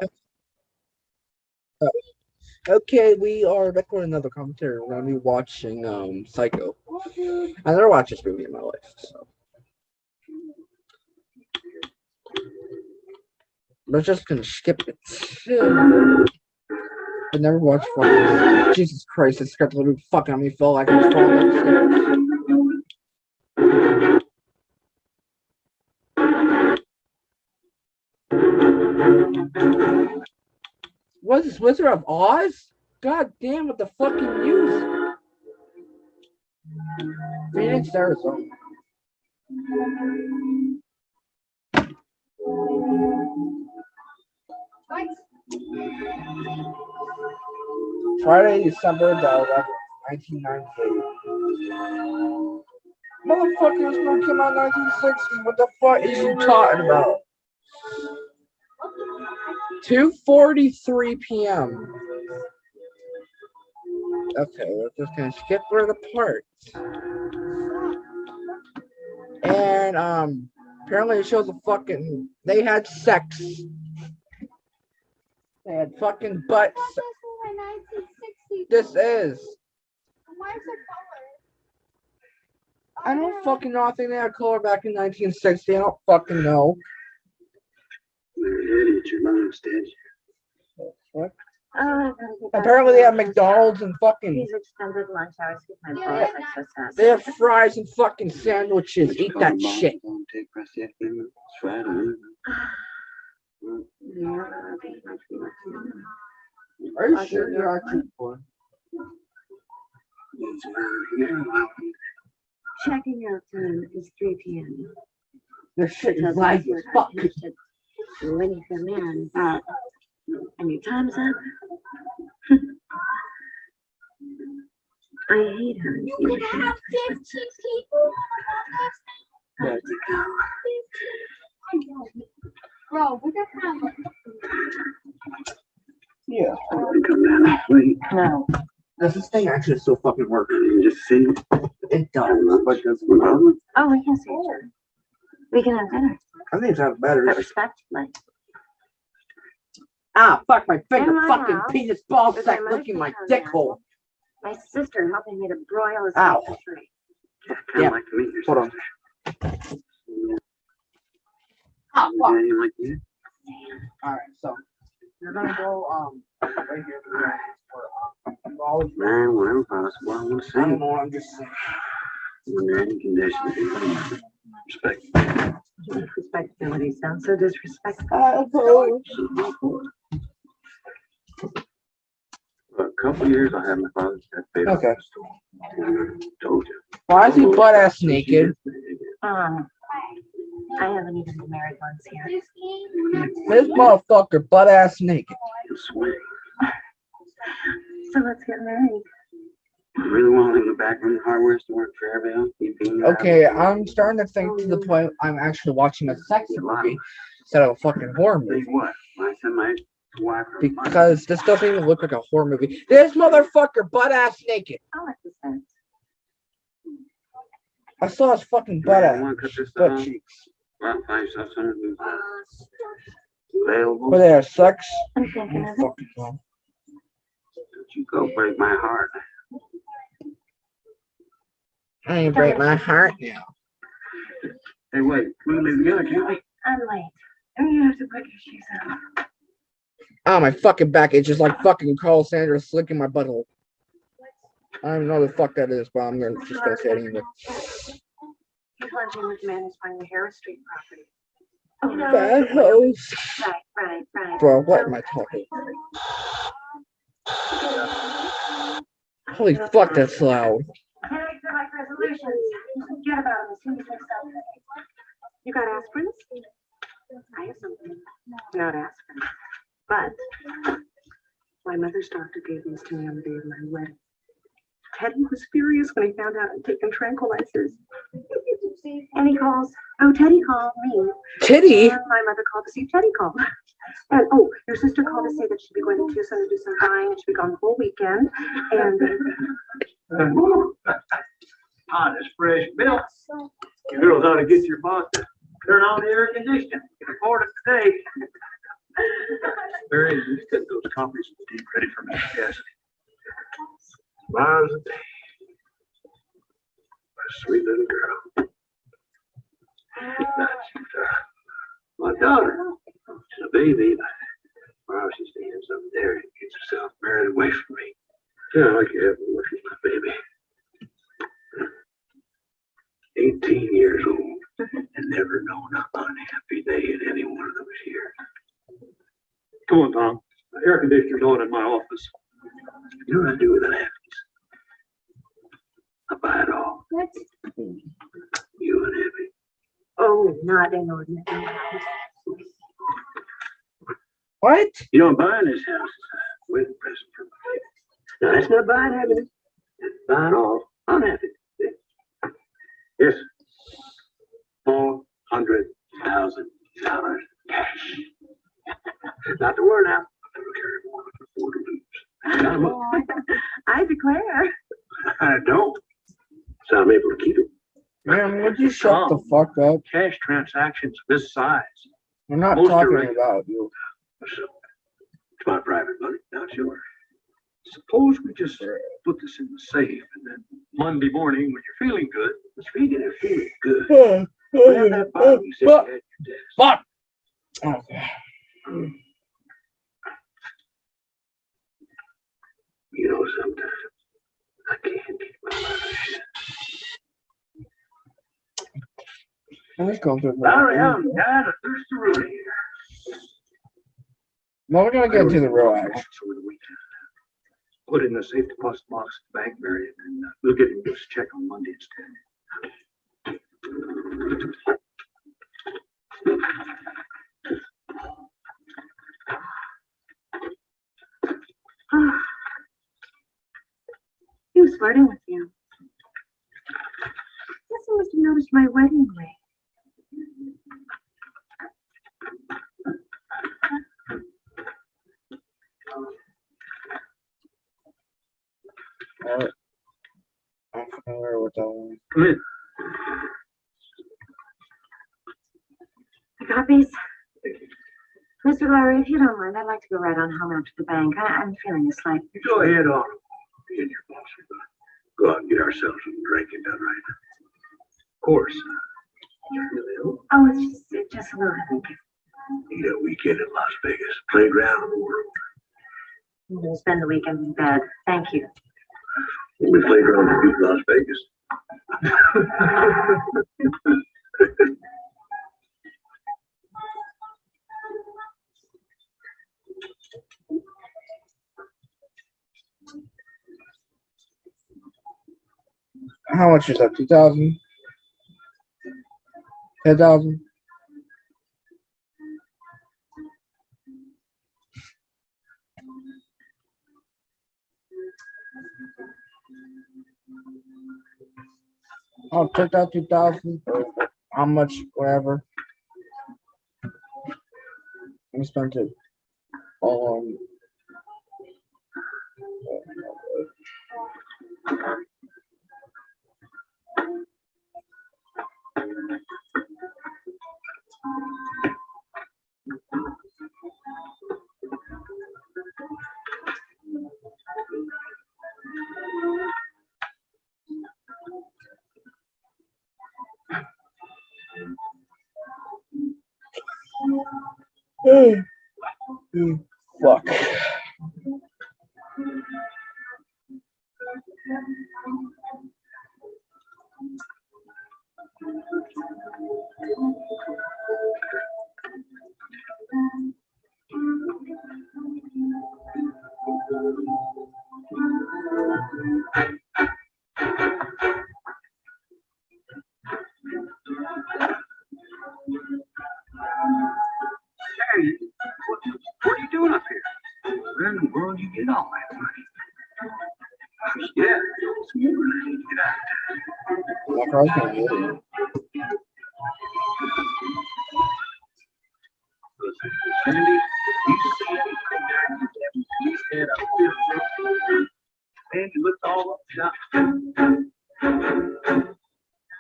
Uh, Okay, we are back with another commentary. We're gonna be watching Psycho. I never watched this movie in my life, so we're just gonna skip it. I never watched one. Jesus Christ, this script literally fucking on me. Felt like I was falling down the stairs. What is this, Wizard of Oz? God damn, with the fucking music. Phoenix, Arizona. Friday, December the 11th, 1998. Motherfucker, this movie came out in 1960. What the fuck is you talking about? 2:43 p.m. Okay, we're just gonna skip through the parts. And apparently it shows a fucking they had sex. They had fucking butts. This is. Why is it I don't fucking know. I think they had color back in 1960. I don't fucking know. You're idiot. Your mom's dead. What? Apparently they have McDonald's and fucking. These extended lunch hours give my Yeah. breakfast fast. They have fries and fucking sandwiches. Eat that shit. Don't take rest yet. It's Friday. Are you sure you're actually born? Checking out time is 3 p.m. This shit is Because like you're fuck. when you come in and your time's up. I hate her. You can have 15 people on Got to go. this. Bro, what the hell? Yeah. Come down. Wait. No. Does this thing actually still fucking work? You just see. It does. But does the problem? Oh, we can see each other. We can have dinner. I think it's not better. But respectfully. Ah, fuck my finger, In my fucking house, penis ball with sack my licking my mouth dick on hole. My sister helping me to broil a Ow. sausage tree. Kind Yeah. of like to meet your Hold on. sister. Ah, fuck. Yeah, like you. Alright, so you're gonna go right here for all of you. Man, whenever possible, I want to see I don't you. know what I'm just saying. Under any conditions. Respect. Respectability sounds so disrespectful. For a couple years, I had my father's pet baby. Okay. Told you. Why is he butt ass naked? I haven't even been married once yet. This motherfucker butt ass naked. You swing. So let's get married. You really want to live in the back room hardware store for everyone? Okay, I'm starting to think to the point I'm actually watching a sex movie instead of a fucking horror Think movie. what? When I send my wife Because this doesn't even look like a horror movie. This motherfucker butt ass naked. I like the sense. I saw his fucking butt butt cheeks. Find yourself someone who's available. Were they have sex? I'm I thinking don't of it. fucking know. Don't you go break my heart. I ain't break my heart now. Hey, wait. We can live together, can't we? I'm late. And you have to put your shoes on. Oh, my fucking back itches just like fucking Carl Sanders slicking my butthole. I don't even know what the fuck that is, but I'm just gonna say it anyway. He's lunching with the man who's buying the Harris Street property. Bad host. Right. Bro, what am I talking? Holy fuck, that's loud. Headaches are like resolutions. Forget about them as soon as they're started. You got aspirin? I have something. Not aspirin. But my mother's doctor gave these to me on the day of my wedding. Teddy was furious when he found out I'd taken tranquilizers. And he calls. Oh, Teddy called me. Titty? And my mother called to see if Teddy called. And oh, your sister called to say that she'd be going to Tucson to do some buying and she'd be gone the whole weekend. And Honest fresh milk. You girls ought to get your boss to turn on the air conditioning. You can afford it today. Barry, you get those copies of the deed ready for me. Yes. Miles a day. My sweet little girl. My daughter. She's a baby. Well, she's thinking something there and gets herself married away from me. Yeah, I like you have a look at my baby. 18 years old and never known an unhappy day in any one of those years. Come on, Tom. The air conditioner's on in my office. You know what I do with an happiness? I buy it all. What? You unhappy. Oh, not an ordinary house. What? You know, buying this house is a wedding present for my baby. Now, that's not buying happiness. That's buying all unhappy. Yes. $400,000 cash. Not to worry now. I don't carry more than afford to lose. I declare. I don't. So I'm able to keep it. Man, would you shut the fuck up? Cash transactions of this size. We're not Most are talking regular. about you. So, it's my private money, not yours. Suppose we just put this in the safe and then Monday morning when you're feeling good, speaking of feeling good, grab that bottle you said you had at your desk. Fuck! Okay. You know, sometimes I can't keep my mouth shut. I'm just going through the Larry, I'm kind of thirsty really here. Well, we're gonna get to the real action. Over the weekend. Put it in the safe deposit box at the bank, Mary, and we'll get him this check on Monday instead. He was flirting with you. Guess he must have noticed my wedding ring. I'm familiar with that one. Come in. I got these. Mr. Larry, if you don't mind, I'd like to go right on home after the bank. I'm feeling a slight. You go ahead on. Me and your boss are gonna go out and get ourselves some drinking done right now. Of course. You're really ill. Oh, it's just a little headache. Need a weekend in Las Vegas. Playground of the world. I'm going to spend the weekend in bed. Thank you. We playground to beat Las Vegas. How much is that? 2,000? 10,000? I'll take that 2,000 or how much, whatever. Let me spend it on. Fuck. Hey, what are you doing up here? Where in the world you get all that money? Yeah, it's more than I need to get out of My car's gonna get it. Sandy, you see anything there you haven't seen his head up here? Sandy looks all up and down.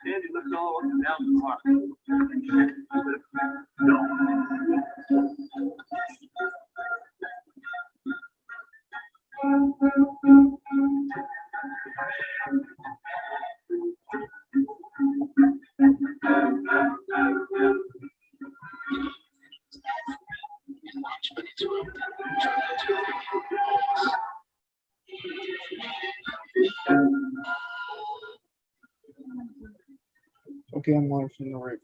Sandy looks all up and down the park. No. Okay, I'm watching the right.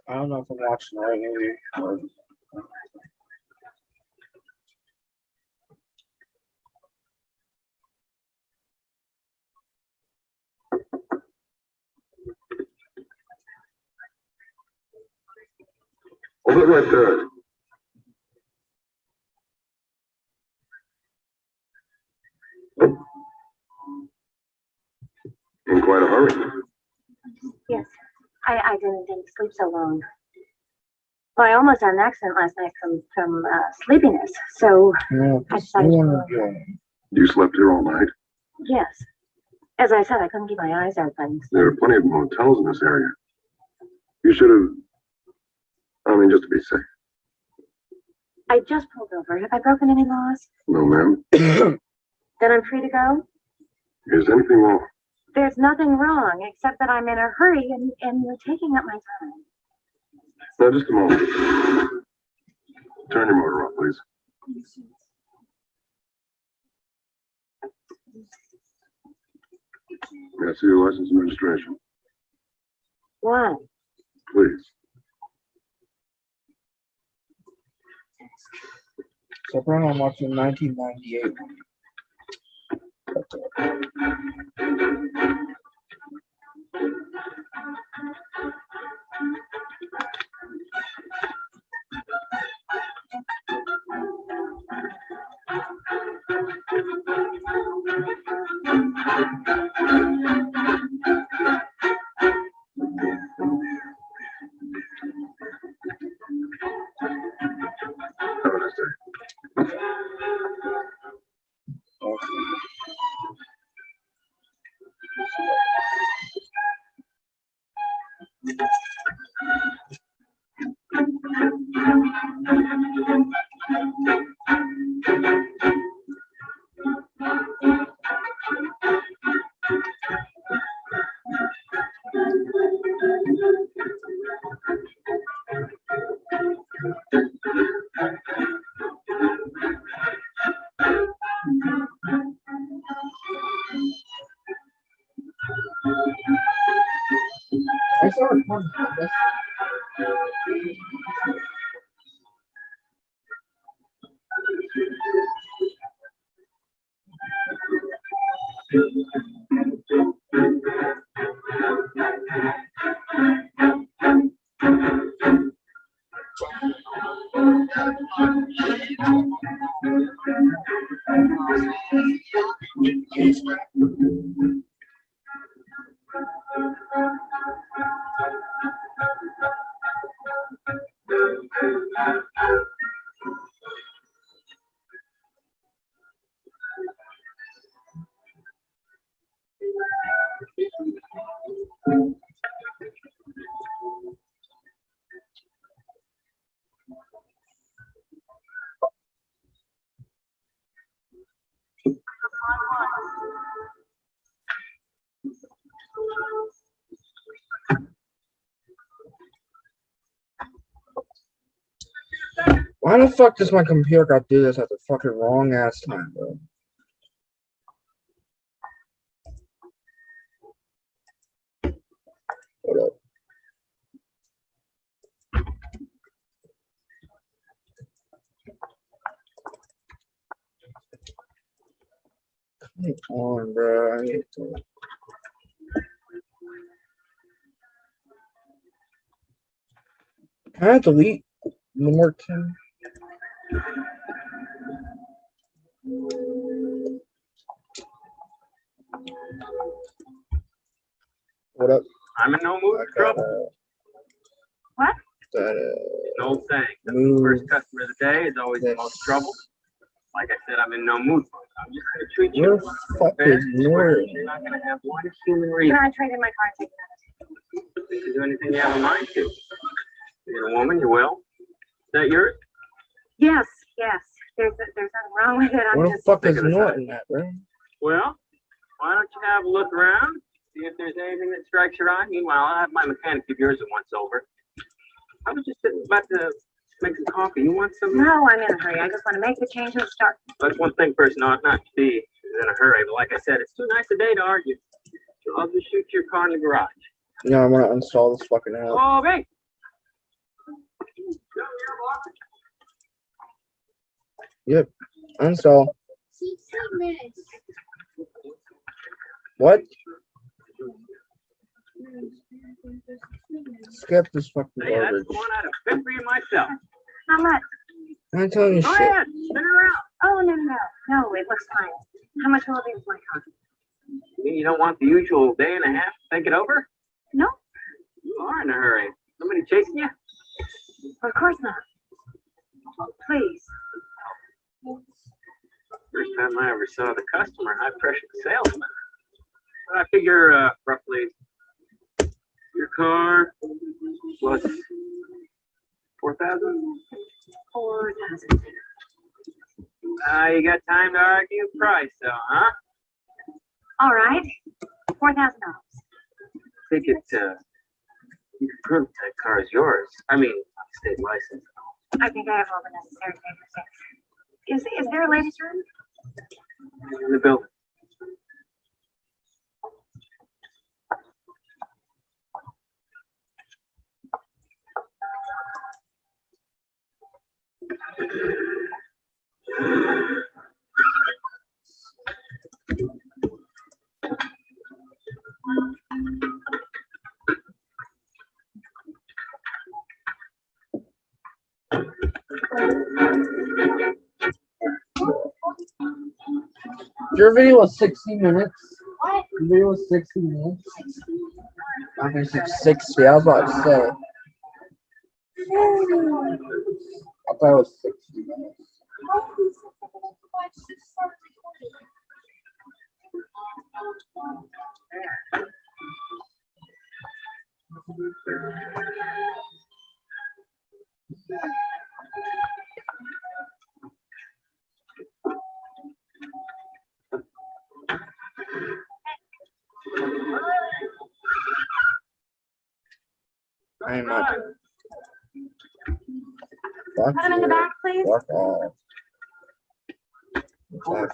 I don't know if I'm watching the right movie. Hold it right there. In quite a hurry. Yes, I didn't sleep so long. Well, I almost had an accident last night from sleepiness. So No, I I decided want to, to You slept here all night? yes. As I said, I couldn't keep my eyes open. There are plenty of motels in this area. You should have, just to be safe. I just pulled over. Have I broken any laws? No, ma'am. Then I'm free to go? Is anything wrong? There's nothing wrong, except that I'm in a hurry and you're taking up my time. Now, just a moment. Turn your motor off, please. May I see your license and registration? Why? Please. So right now I'm watching 1998. Have a nice day. I saw it once. Why the fuck does my computer got to do this at the fucking wrong ass time, bro? What up? Come on, bro. I need to. Can I delete Norton? What up? I'm in no mood for trouble. What? No thing. The Move. first customer of the day is always the most trouble. Like I said, I'm in no mood for it. I'm just gonna treat Where you the fuck fair is and square. Norton? You're not gonna have one human Can reason. I trade in my car and take that? You can do anything you have in mind to. You're a woman, you will. Is that yours? Yes, yes. There's nothing wrong with it. I'm What the just. fuck is thinking of Norton at, bro? Well, why don't you have a look around, see if there's anything that strikes your eye. Meanwhile, I'll have my mechanic give yours a once over. I was just about to make some coffee. You want some? No, I'm in a hurry. I just want to make the change and start. That's one thing person ought not to be is in a hurry. But like I said, it's too nice a day to argue. So I'll just shoot your car in the garage. No, I'm gonna uninstall this fucking app. Oh, hey. Yep. Uninstall. 16 minutes. What? Skip this fucking Hey, that's garbage. the one I'd have picked for you myself. How much? I'm telling you Go shit. ahead, spin it around. Oh, no, it looks fine. How much will it be with my car? You mean you don't want the usual day and a half to think it over? No, You are in a hurry. Somebody chasing you? of course not. Please. First time I ever saw the customer, high pressure salesman. But I figure roughly your car plus 4,000. 4,000. You got time to argue price, though, huh? All right. $4,000. Think it, you can prove that car is yours. I mean, state license. I think I have all the necessary papers. Is there a ladies' room? In the building. Your video was 60 minutes. What? Your video was 60 minutes. I'm gonna say 60. I was about to say. I thought it was 60 minutes. I am not. Fuck Put them in the you. back, please. Fuck off. Fuck.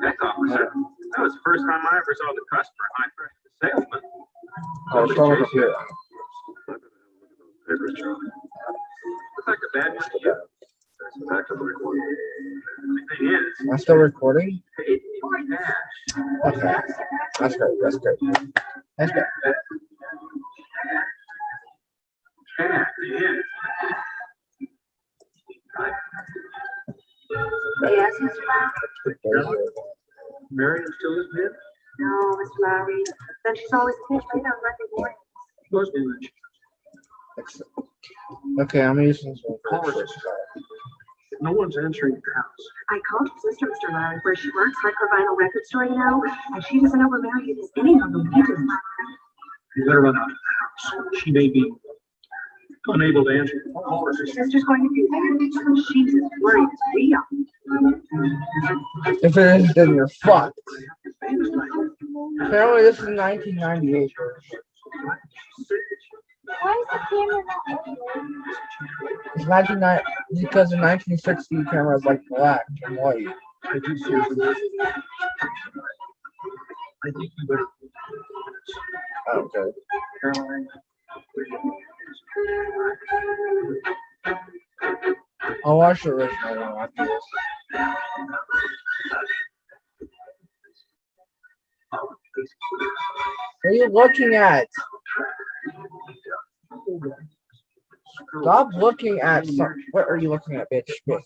That's officer. That was the first time I ever saw the customer high pressure salesman. Oh, it's all up here. Looks like a bad one to you. That's back to the recording. The thing is, Am I still recording? paid in cash. Okay. That's great. That's great. That's great. Cash, yeah. Yes, Mr. Lowry. Marion still is dead? No, Mr. Lowry. Then she's always pitched late on Monday morning. Must be that. Okay, I'm using this one Call her. No one's answering your house. I called his sister, Mr. Lowry, where she works, like her vinyl record store, you know, and she doesn't know where Marion is any longer. We do. You better run out of the house. She may be unable to answer. Call her. Your sister's going to do that. She's as worried as we are. If it is, then you're fucked. Apparently, this is 1998. Why is the camera not working? It's 1990 because the 1960 camera is like black and white. I do seriously. I think you better. Okay. Caroline. I'll watch the original one after this. What are you looking at? Stop looking at some. What are you looking at, bitch? Bitch.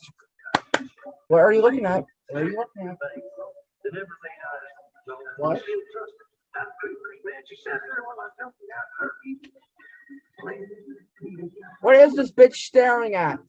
What are you looking at? What are you looking at? What? What is this bitch staring at?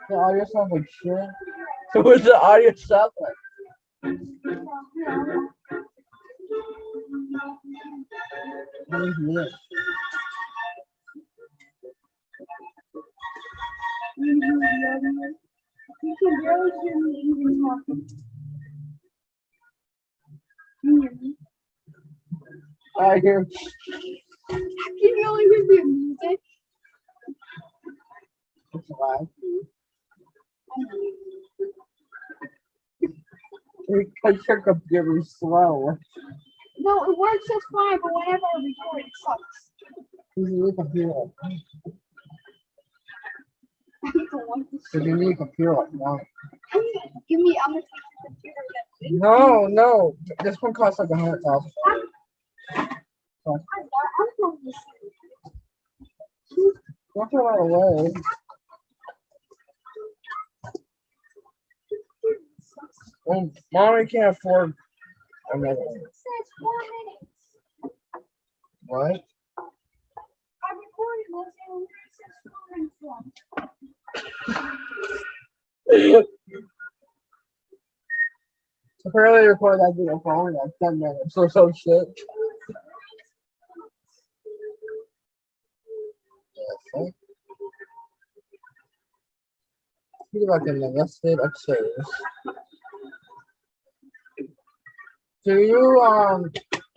The audio sounds like shit. So what's the audio sound like? What is this? You can barely hear me even talking. I hear. Can you only hear the music? It's loud. Because your computer is slow. No, it works just fine, but whenever I record, it sucks. You need a computer. I don't want this. So you need a computer like mine. Give me, I'm gonna take the computer then. No, no. This one costs like $100,000. I'm going to Don't throw it away. Well, mommy can't afford another one. It says 4 minutes. What? I recorded this and it says 4 minutes long. Apparently record that video for only like 10 minutes or some shit. Okay. See if I can invest it upstairs. Do you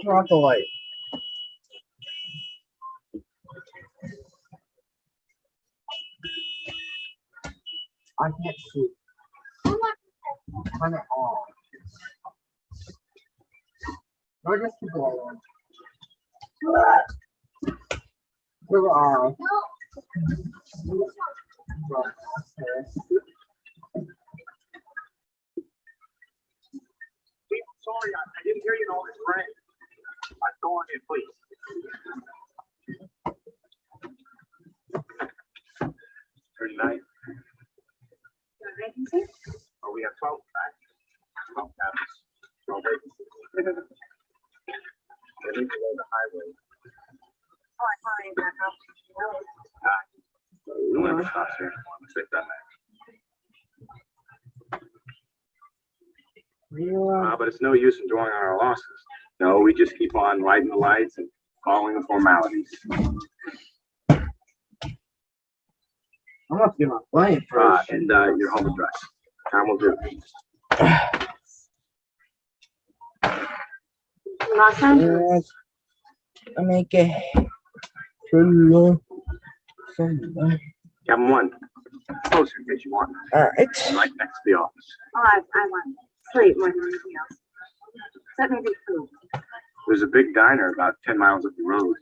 turn off the light? I can't see. Turn it on. Or just keep the light on. Turn it on. Sorry, I didn't hear you know this rain. I'm going in, please. $39. Oh, we have 12 back. 12 cabins. 12 vacancies. Getting below the highway. We don't have a stop here. Let's take that back. But it's no use in drawing on our losses. No, we just keep on lighting the lights and following the formalities. I'm not getting my plane first. And your home address. Time will do. Los Angeles. I make it. All Cabin 1. Closer in case you want. right. Right next to the office. Oh, I want sleep more than anything else. Let me do food. There's a big diner about 10 miles up the road,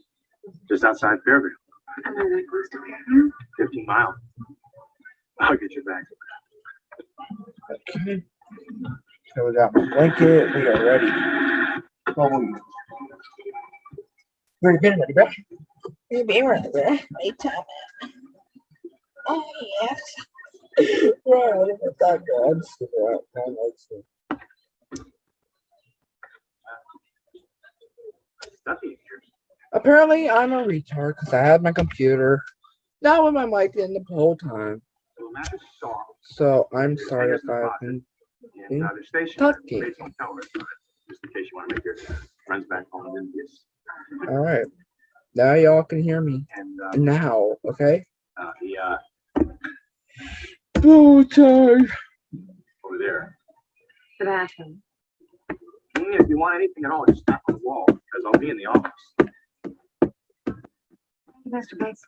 just outside Fairview. I'm not that close to here. 15 miles. I'll get your back. Okay. So we got my blanket. We are ready. Ready, bro? Maybe ready, bro. Wait time. Oh, yes. Right, I didn't that good. I'm just gonna out. I like it. Stuffy in here. Apparently, I'm a retard because I had my computer not with my mic in the whole time. So the map is soft. So I'm sorry if I've been. And their station. Tucky. Based on color, just in case you want to make your friends back home envious. All right. Now y'all can hear me. And Now, okay? the Oh, tired. over there. The bathroom. If you want anything at all, just tap on the wall because I'll be in the office. Mr. Bates.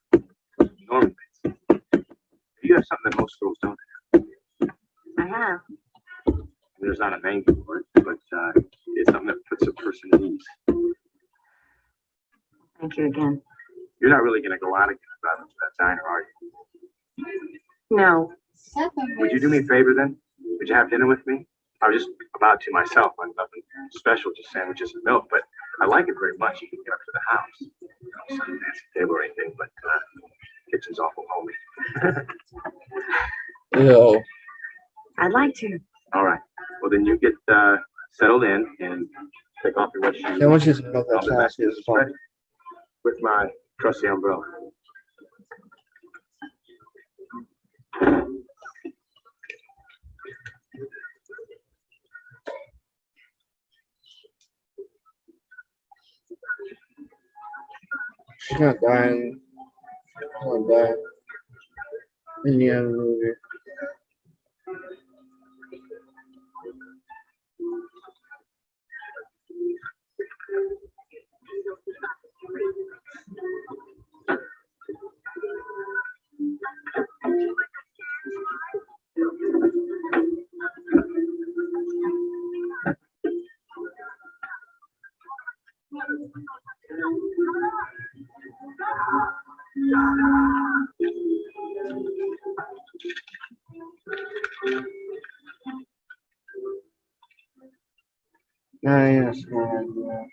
Norman Bates. You have something that most girls don't have. I have. There's not a name for it, but it's something that puts a person at ease. Thank you again. You're not really going to go out again about that diner, are you? No. Would you do me a favor then? Would you have dinner with me? I was just about to myself. I'm nothing special, just sandwiches and milk, but I like it very much. You can get up to the house. Not a fancy table or anything, but kitchen's awful homey. Ew. I'd like to. All right. Well, then you get settled in and take off your wet shoes. That was just milk I'll that's be back nasty as fuck. ready with my trusty umbrella. gonna die in, he's gonna die in the end of the movie. Yes, man. Yeah.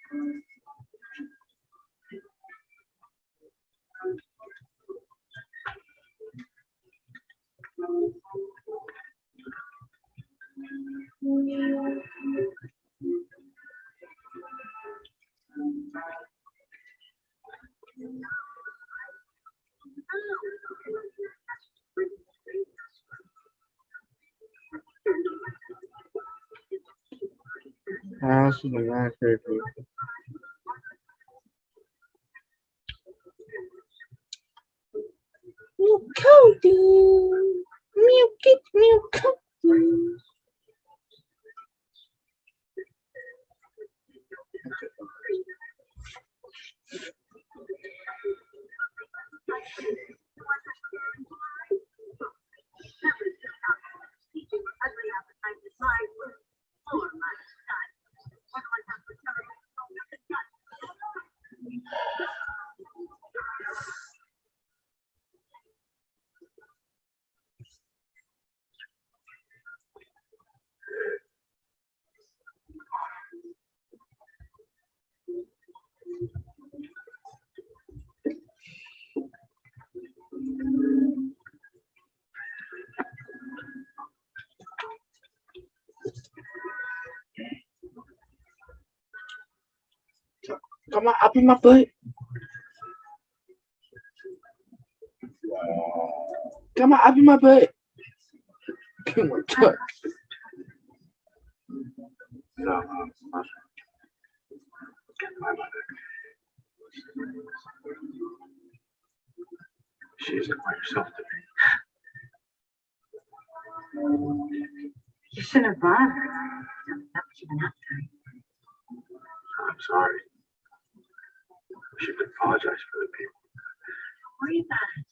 House of the Night Creepy. Milk Cody! Milk it, milk Cody! Come on, up in my butt. Come on, up in my butt. Come on, touch. No, my mother. She isn't by herself today. You shouldn't have bothered her. That's what you've been up to. I'm sorry. I should apologize for the people. Don't worry about it.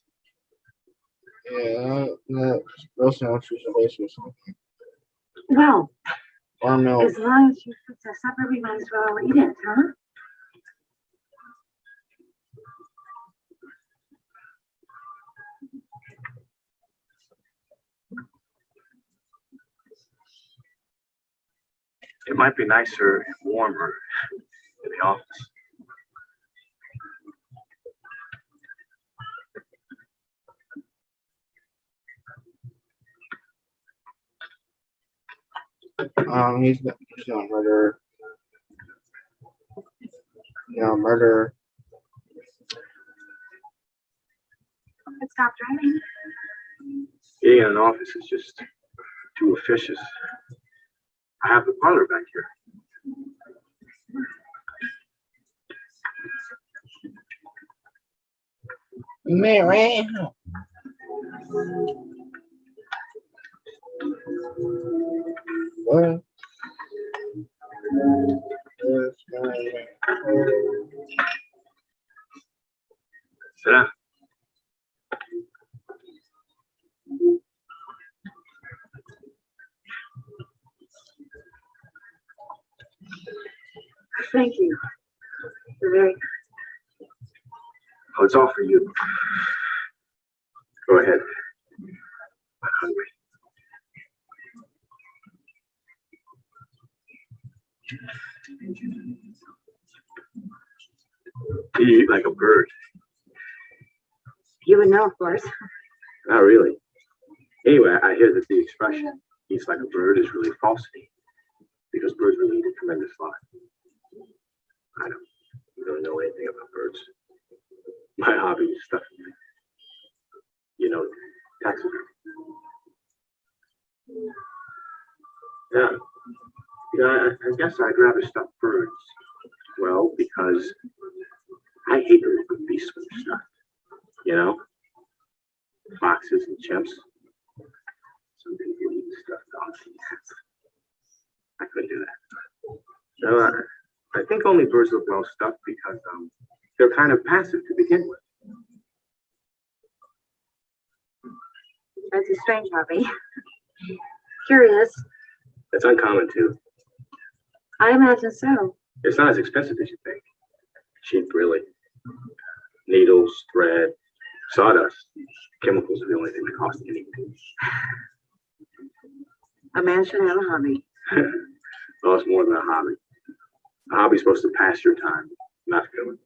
Yeah, those sounds was a waste of something. Well, Or milk. as long as you fix our supper, we might as well eat it, huh? It might be nicer and warmer in the office. He's gonna murder. Murder. It stopped raining. Being in an office is just too officious. I have the parlor back here. Mary. What? Sit down. Thank you. You're very kind. Oh, it's all for you. Go ahead. I'm hungry. You eat like a bird. You would know, of course. Not really. Anyway, I hear that the expression eats like a bird is really falsity because birds really eat a tremendous lot. I don't really know anything about birds. My hobby is stuff, taxidermy. Yeah. I guess I'd rather stuff birds. Well, because I hate the look of bees. beasts with stuff. You know? Foxes and chimps. Some people eat stuff donkeys. I couldn't do that. So I think only birds look well stuffed because they're kind of passive to begin with. That's a strange hobby. Curious. It's uncommon too. I imagine so. It's not as expensive as you think. Cheap, really. Needles, thread, sawdust. Chemicals are the only thing that cost anything. A man should have a hobby. Well, it's more than a hobby. A hobby's supposed to pass your time, not fill it.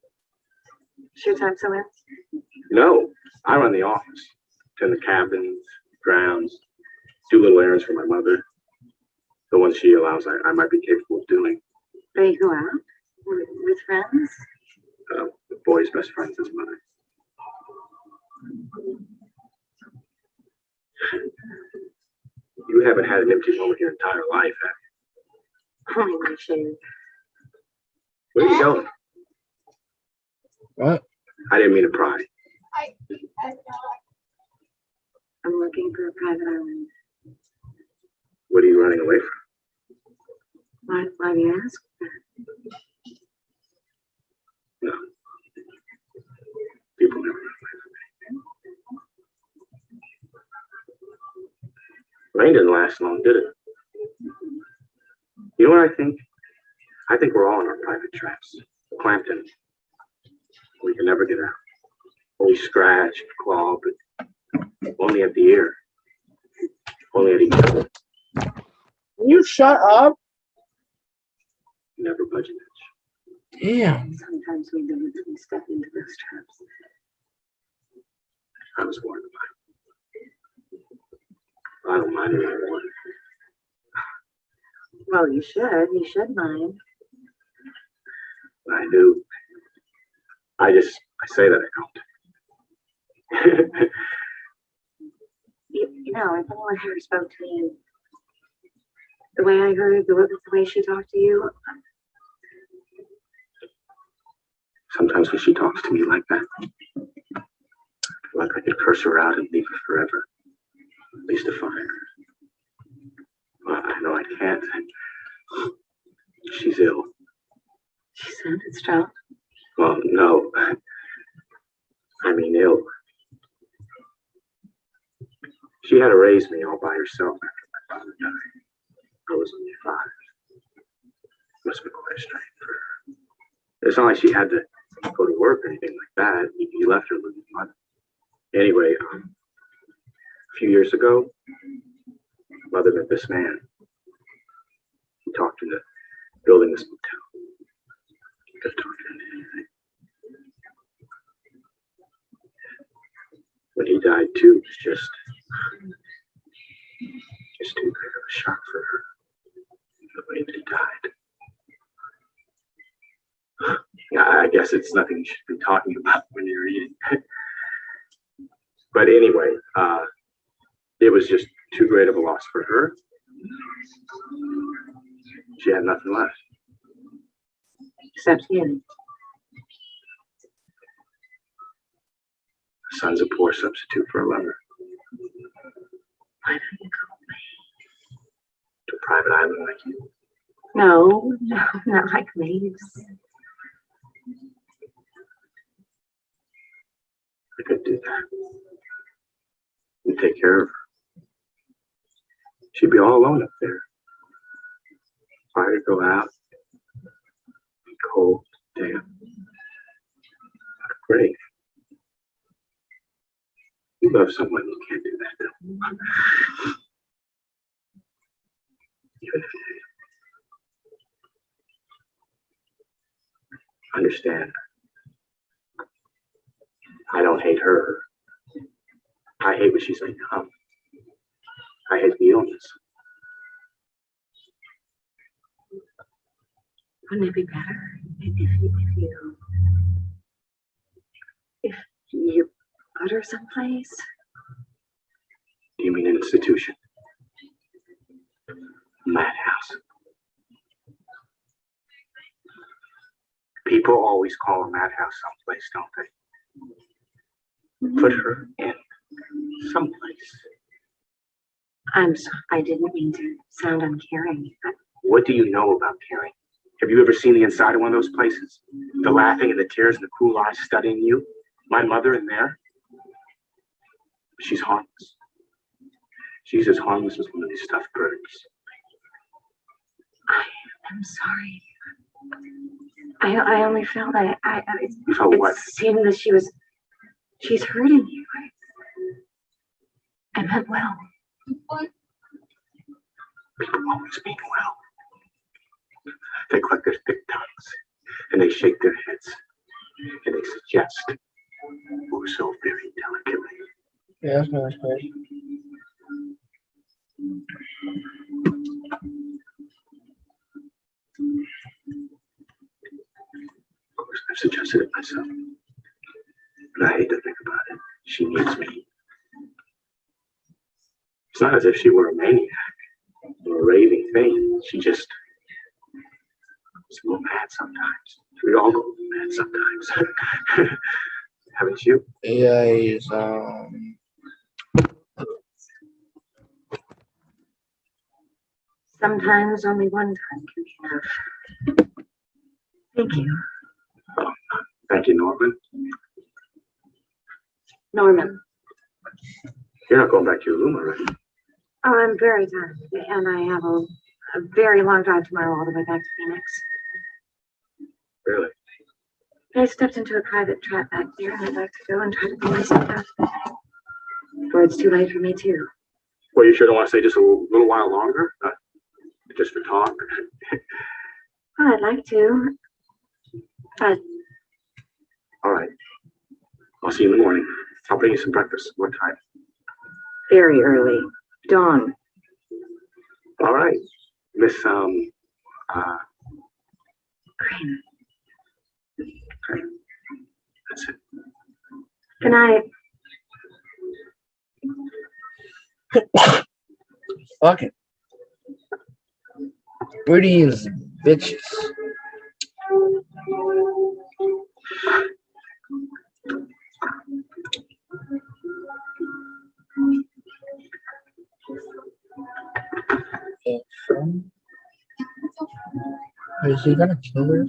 Sure time somewhere? No, I run the office. Tend the cabins, grounds, do little errands for my mother. The ones she allows, I might be capable of doing. They go out with friends? The boy's best friend's his mother. You haven't had an empty moment your entire life, have you? Only my share. Where are you going? What? I didn't mean to pry. I'm looking for a private island. What are you running away from? Why do you ask? No. People never run away from me. Rain didn't last long, did it? You know what I think? I think we're all in our private traps, clamped in. We can never get out. Only scratch, claw, but only at the ear. Only at each other. Can you shut up? Never budge an inch. Damn. Sometimes we don't step into those traps. I was warned about it. I don't mind it anymore. Well, you should. You should mind. I do. I say that I don't. You know, if anyone ever spoke to me, the way I heard, the way she talked to you, Sometimes when she talks to me like that, I feel like I could curse her out and leave her forever. At least to find her. Well, I know I can't. She's ill. she sounded strong. Well, no. I mean ill. She had to raise me all by herself after my father died. I was only 5. Must have been quite a strain for her. It's not like she had to go to work or anything like that. He left her living mother. Anyway, a few years ago, mother met this man. He talked into building this motel. He could have talked into anything. When he died too, it was just too great of a shock for her. The way that he died. I guess it's nothing you should be talking about when you're eating. But anyway, it was just too great of a loss for her. She had nothing left. Except you. A son's a poor substitute for a lover. Why don't you call me? To a private island like you. No, not like maids. I could do that. And take care of her. She'd be all alone up there. Fire to go out. Be cold, damp. Great. You love someone, you can't do that though. Even if you understand. I don't hate her. I hate what she's become. I hate the illness. Wouldn't it be better if you put her someplace? Do you mean an institution? Madhouse. People always call a madhouse someplace, don't they? put her in someplace. I didn't mean to sound uncaring. What do you know about caring? Have you ever seen the inside of one of those places? The laughing and the tears and the cool eyes studying you? My mother in there? She's harmless. She's as harmless as one of these stuffed birds. I'm sorry. I only felt You felt what? it seemed that she's hurting you. I meant well. People always mean well. They cluck their thick tongues and they shake their heads and they suggest, oh, so very delicately. Yeah, that's nice, great. Of course, I've suggested it myself. But I hate to think about it. She needs me. It's not as if she were a maniac or a raving thing. She just is a little mad sometimes. We all go mad sometimes. Haven't you? Yeah, he's Sometimes only one time can be enough. Thank you, Thank you, Norman. Norman. You're not going back to your room already. Oh, I'm very tired, and I have a very long drive tomorrow all the way back to Phoenix. Really? I stepped into a private trap back there, and I'd like to go and try to pull myself out of it. Before it's too late for me, too. Well, you sure don't want to stay just a little while longer? Just for talk? Well, I'd like to, but All right. I'll see you in the morning. I'll bring you some breakfast. What time? very early. Dawn. All right. Miss, Green. okay. That's it. Good night. fuck it. Greetings, bitches. Is he gonna kill her?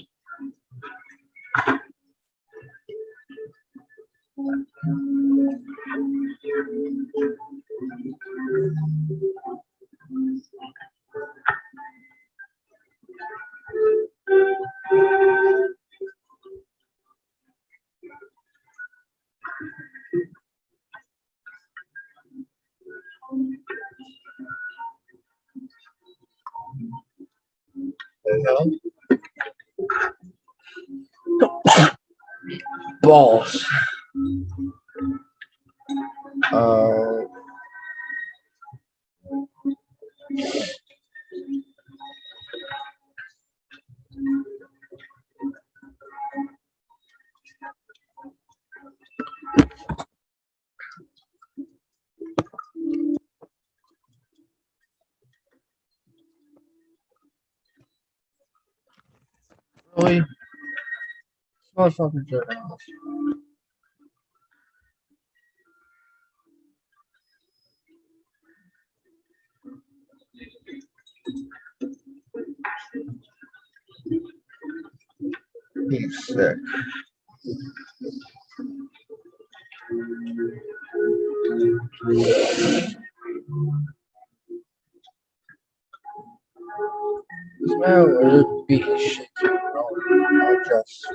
Balls. Really? Motherfucker jerk off. He's sick. This man really beating shit to the ground. I'll just.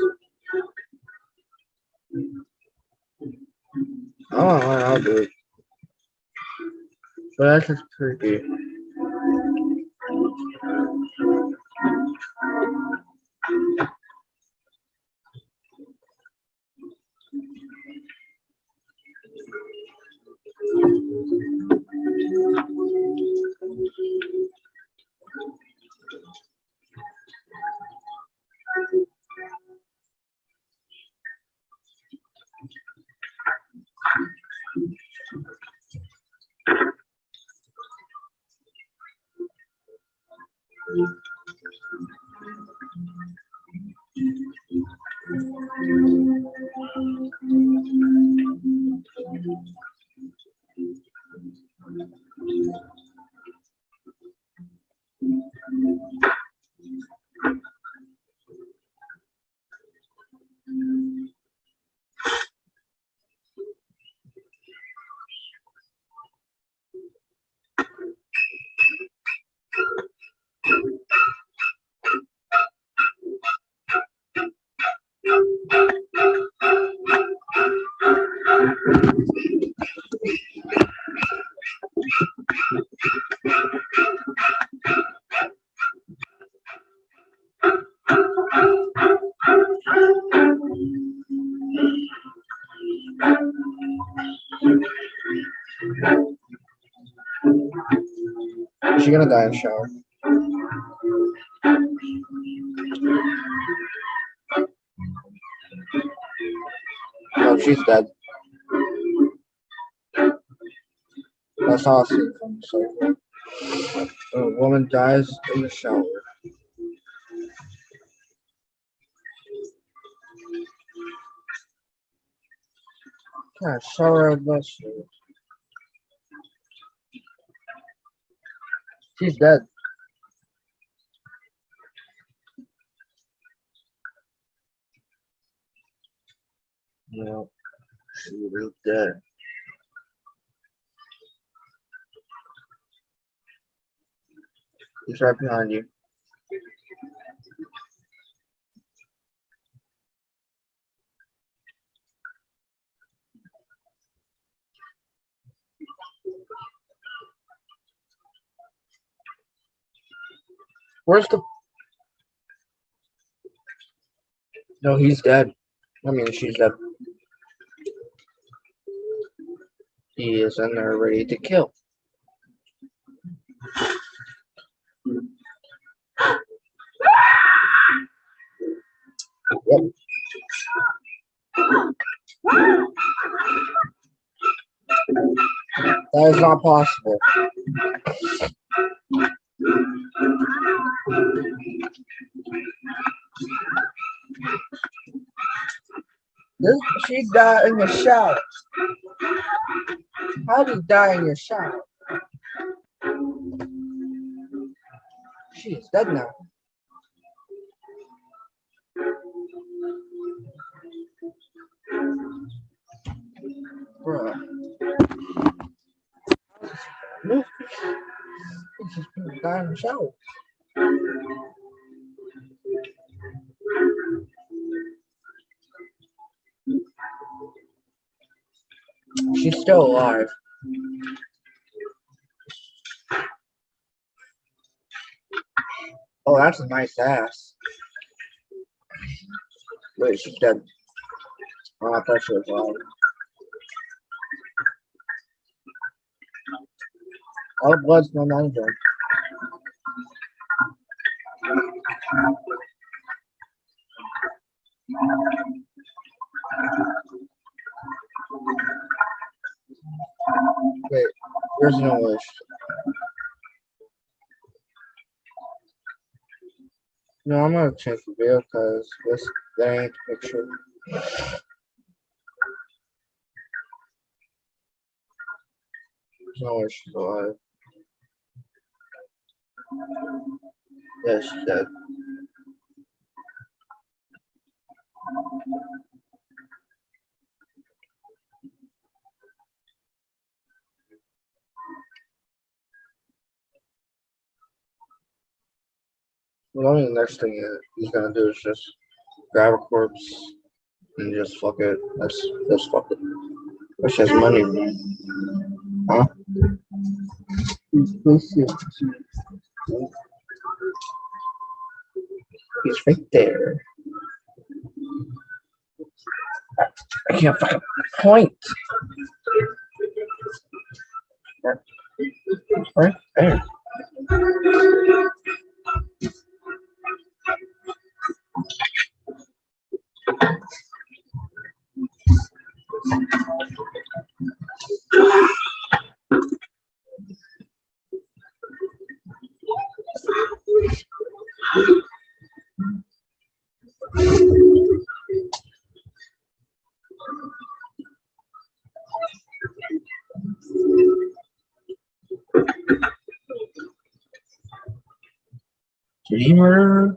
I don't know, I'll do it. But that's just creepy. Is she gonna die in the shower? No, she's dead. That's how I see it from the circle. A woman dies in the shower. God, shower of blessing. She's dead. No, she is dead. He's right behind you. Where's the... No, he's dead. I mean, she's dead. He is in there ready to kill. Yep. That is not possible. She died in the shower. How did you die in your shower? She is dead now. Bruh. No. He's just gonna die in the shower. She's still alive. Oh, that's a nice ass. Wait, she's dead. Oh, I thought she was alive. All the blood's no longer. Wait, where's no wish? No, I'm gonna change the video because that ain't the picture. There's no way she's alive. Yeah, she's dead. Well, I mean, the next thing he's gonna do is just grab a corpse and just fuck it. Just fuck it. Which has money. Huh? He's right there. I can't fucking point. Right there. Gamer.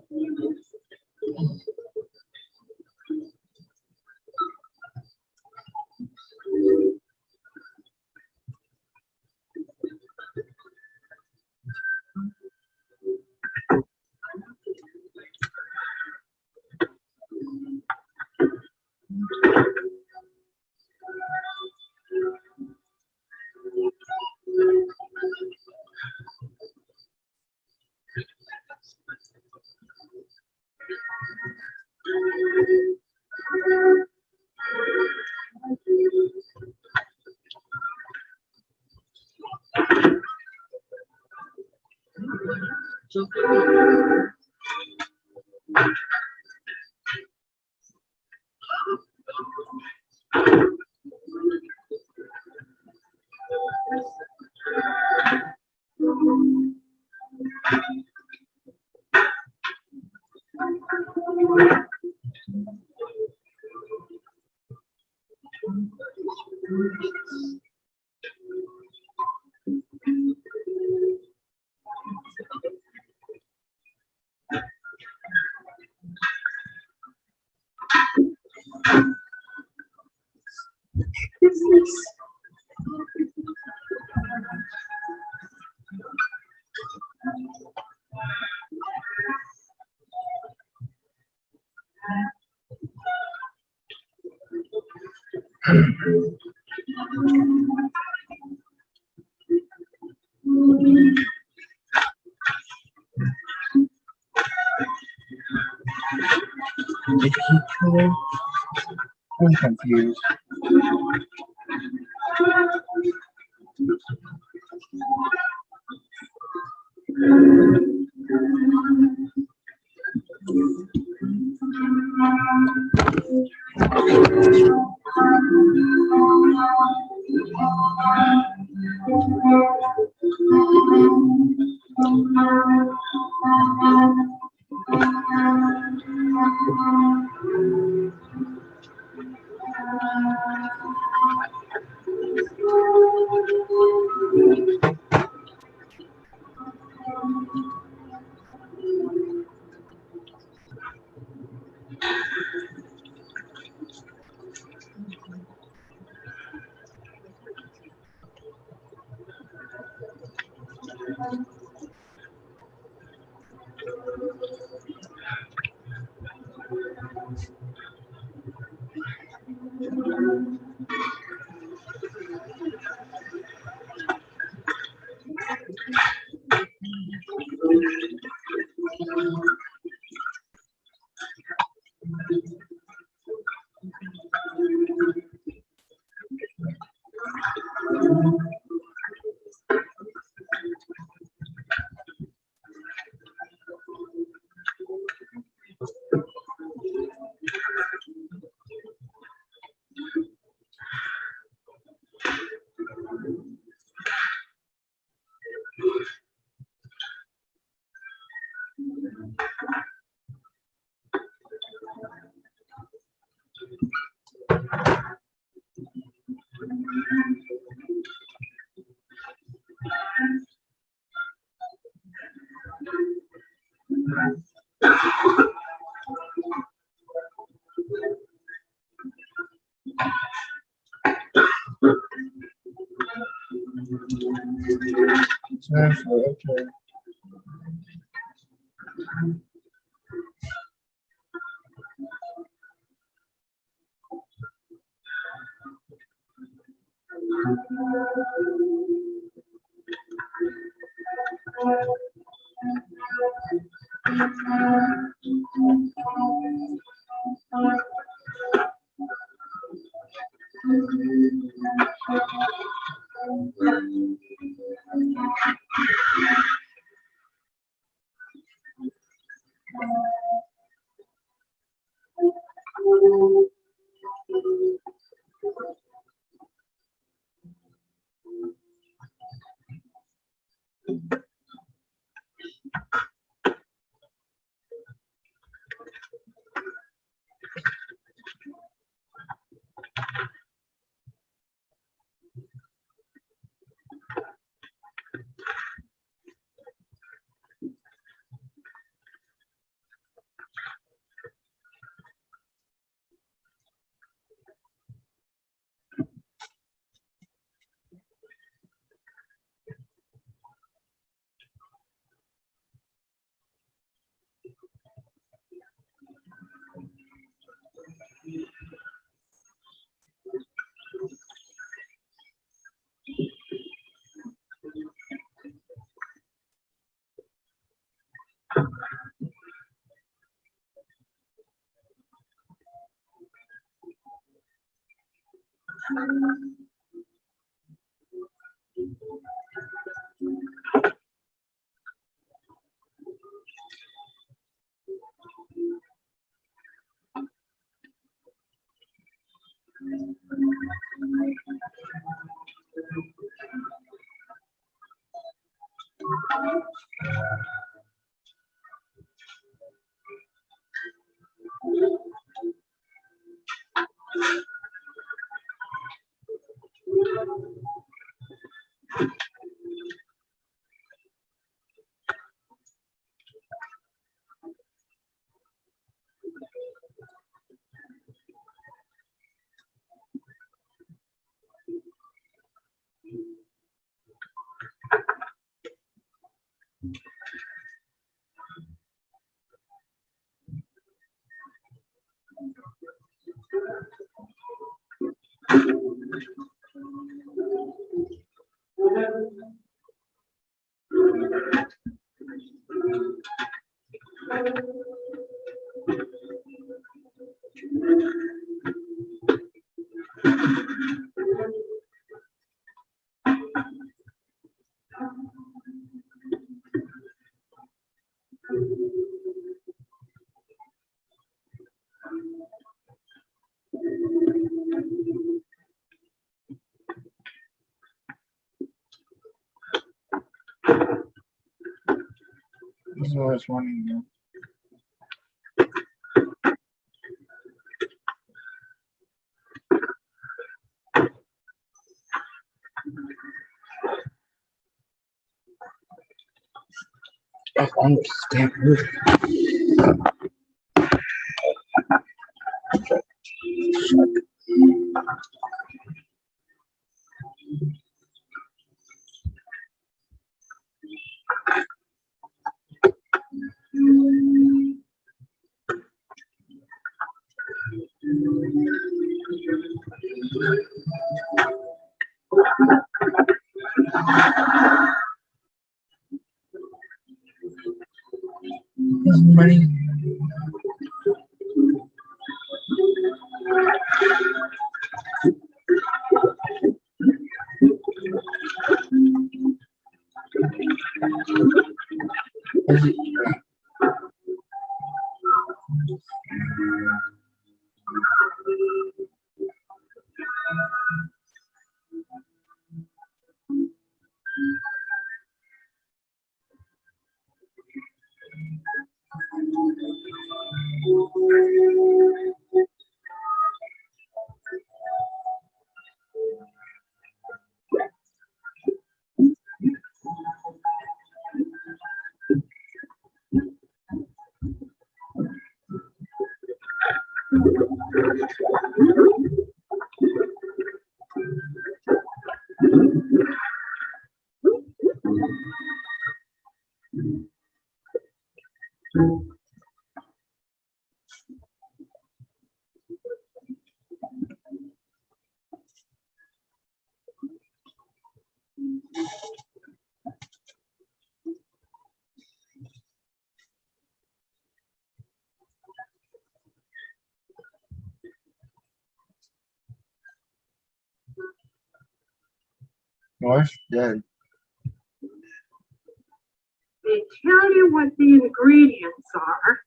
I'm confused. Seriously, okay. This is what I was wanting to know. I understand. This money. Wife's dead. They tell you what the ingredients are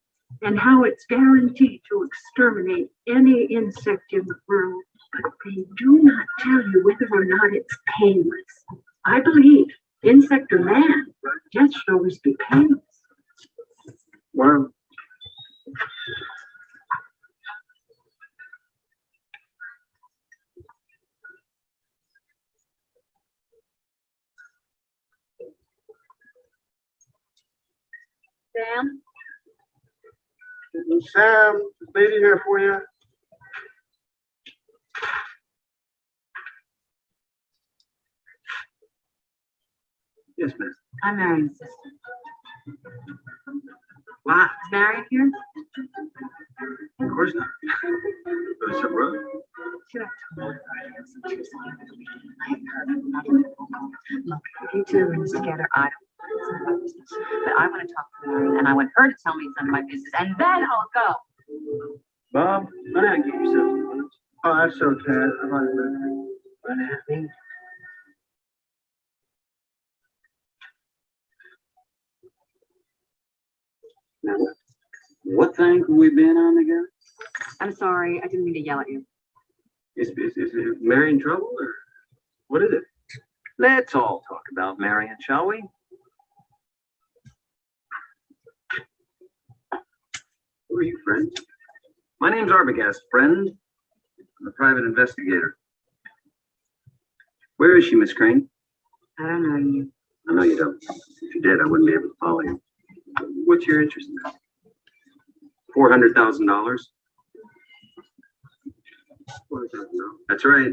and how it's guaranteed to exterminate any insect in the world, but they do not tell you whether or not it's painless. I believe, insect or man, death should always be painless. Well, Sam? Sam, lady here for you. yes, miss. I'm Marion's sister. Wow, Is Marion here? of course not. But it's her brother. She left tomorrow. I haven't heard from another. Look, if you two are in this together, I don't. It's none of my business. But I want to talk to Marion, and I want her to tell me it's none of my business, and then I'll go. Bob, why not get yourself some lunch? Oh, that's okay. I'm on the Unhappy? Now, what thing have we been on together? I'm sorry, I didn't mean to yell at you. Is Mary in trouble or what is it? Let's all talk about Marion, shall we? are you, friend? My name's Arbogast, friend. I'm a private investigator. Where is she, Miss Crane? I don't know you. I know you don't. If you did, I wouldn't be able to follow you. What's your interest in that? $400,000? That's right.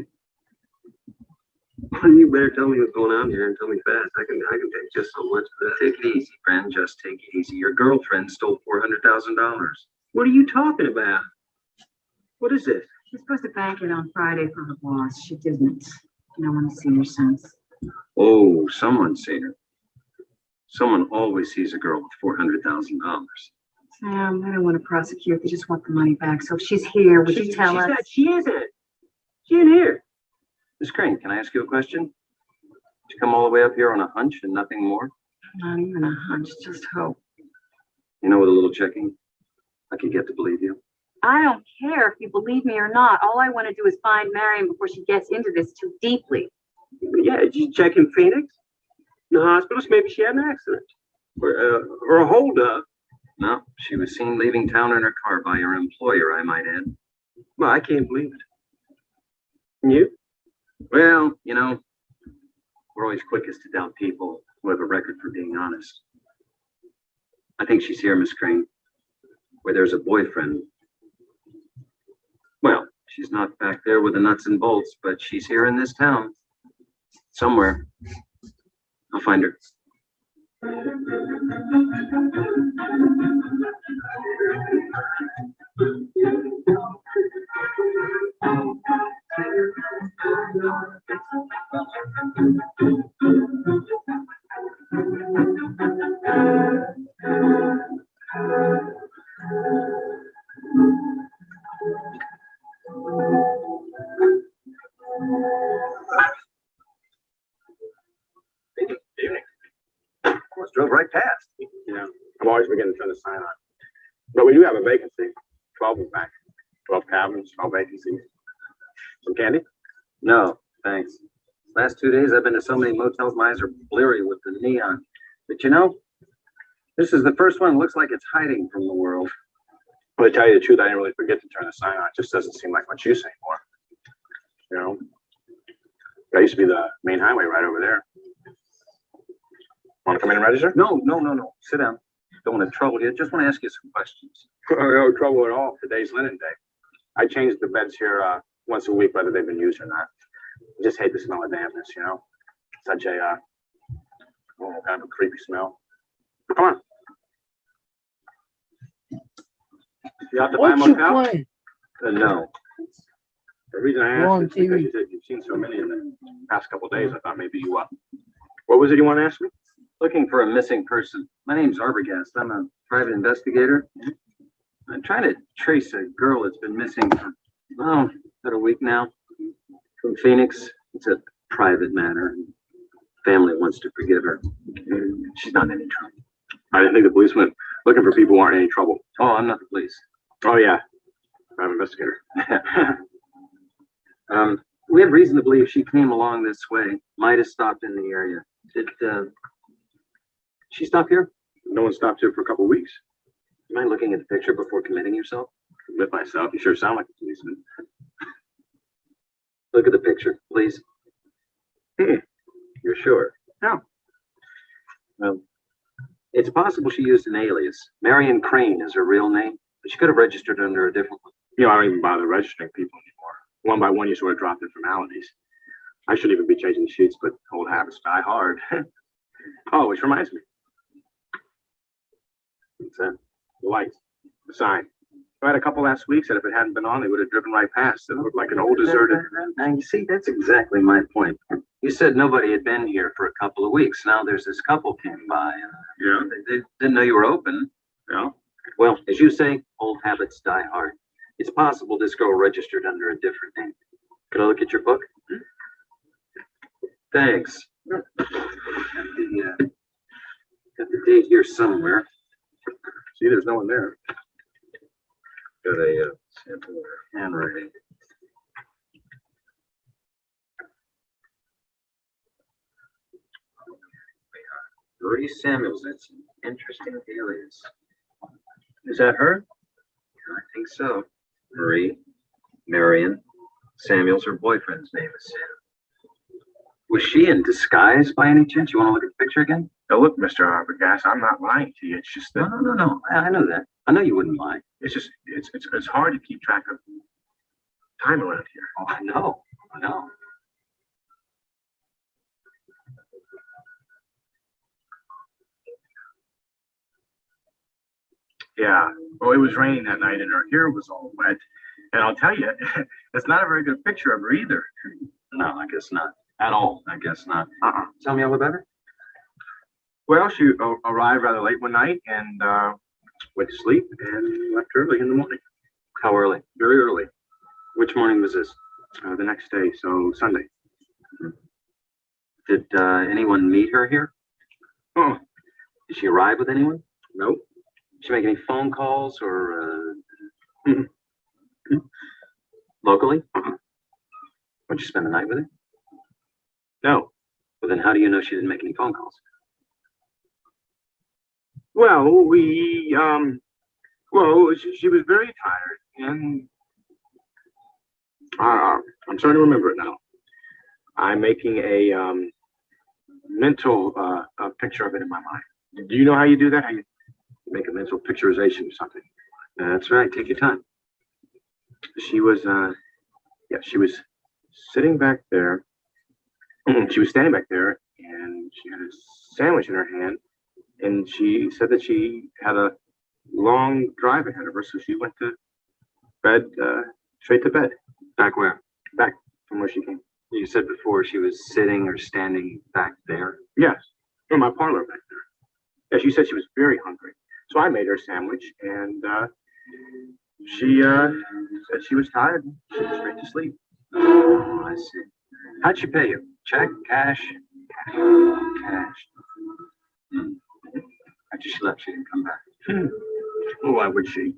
Well, you better tell me what's going on here and tell me fast. I can take just so much of that. Take it easy, friend. Just take it easy. Your girlfriend stole $400,000. What are you talking about? What is this? She's supposed to bank it on Friday for her boss. She didn't. No one has seen her since. Oh, someone's seen her. Someone always sees a girl with $400,000. Sam, I don't want to prosecute. They just want the money back. So if she's here, would you tell us? She isn't. She ain't here. Miss Crane, can I ask you a question? Did you come all the way up here on a hunch and nothing more? Not even a hunch, just hope. You know, with a little checking, I could get to believe you. I don't care if you believe me or not. All I want to do is find Marion before she gets into this too deeply. Yeah, did you check in Phoenix? In the hospitals? Maybe she had an accident. Or a holdup. No, she was seen leaving town in her car by her employer, I might add. Well, I can't believe it. And you? Well, you know, we're always quickest to doubt people who have a record for being honest. I think she's here, Miss Crane, where there's a boyfriend. Well, she's not back there with the nuts and bolts, but she's here in this town. Somewhere. I'll find her. Almost drove right past. Yeah, I'm always beginning to turn the sign on. But we do have a vacancy, 12 in fact, 12 cabins, 12 vacancies. Some candy? No, thanks. Last 2 days I've been to so many motels, my eyes are bleary with the neon. But you know, this is the first one that looks like it's hiding from the world. Well, to tell you the truth, I didn't really forget to turn the sign on. It just doesn't seem like much use anymore. You know? That used to be the main highway right over there. Want to come in and register? No. Sit down. Don't want to trouble you. Just want to ask you some questions. No trouble at all. Today's linen day. I change the beds here once a week, whether they've been used or not. I just hate the smell of dampness, you know? Such a kind of a creepy smell. Come on. You have to buy a What you motel? playing? No. The reason I Go on asked is because TV. you said you've seen so many in the past couple of days. I thought maybe you what was it you want to ask me? Looking for a missing person. My name's Arbogast. I'm a private investigator. I'm trying to trace a girl that's been missing for, about a week now. From Phoenix. It's a private matter. Family wants to forgive her. She's not in any trouble. I didn't think the police went looking for people who aren't in any trouble. Oh, I'm not the police. Oh yeah, private investigator. We have reason to believe she came along this way. Might have stopped in the area. Did she stop here? No one stopped here for a couple of weeks. You mind looking at the picture before committing yourself? With myself, you sure sound like a policeman. Look at the picture, please. You're sure? No. Well, it's possible she used an alias. Marion Crane is her real name, but she could have registered under a different one. You know, I don't even bother registering people anymore. One by one, you sort of drop their formalities. I shouldn't even be changing the sheets, but old habits die hard. Oh, which reminds me. It's the lights, the sign. I had a couple last week, said if it hadn't been on, they would have driven right past. It looked like an old deserted. Now, you see, that's exactly my point. You said nobody had been here for a couple of weeks. Now there's this couple came by. And Yeah. they didn't know you were open. You know? Well, as you say, old habits die hard. It's possible this girl registered under a different name. Could I look at your book? Thanks. Got the date here somewhere. See, there's no one there. Got a sample of her handwriting. Marie Samuels, that's an interesting alias. Is that her? I think so. Marie, Marion, Samuel's her boyfriend's name is Sam. Was she in disguise by any chance? You want to look at the picture again? Now, look, Mr. Arbogast, I'm not lying to you. It's just No, that no, no, no. I know that. I know you wouldn't lie. it's hard to keep track of time around here. Oh, I know. I know. Yeah. Well, it was raining that night and her hair was all wet. And I'll tell you, it's not a very good picture of her either. No, I guess not. At all. I guess not. Tell me all about her. Well, she arrived rather late one night and went to sleep and left early in the morning. How early? Very early. Which morning was this? The next day, so Sunday. Did anyone meet her here? Oh, Did she arrive with anyone? nope. Did she make any phone calls or locally? Would you spend the night with her? No. Well, then how do you know she didn't make any phone calls? Well, she was very tired and I'm trying to remember it now. I'm making a mental picture of it in my mind. Do you know how you do that? How you make a mental picturization of something? That's right. Take your time. She was, she was sitting back there. She was standing back there and she had a sandwich in her hand. And she said that she had a long drive ahead of her. So she went to bed, straight to bed. Back where? Back from where she came. You said before she was sitting or standing back there. Yes, in my parlor back there. Yeah, she said she was very hungry. So I made her a sandwich and she said she was tired. She went straight to sleep. Oh, I see. How'd she pay you? Check, cash? Cash. After she left, she didn't come back. Oh, why would she?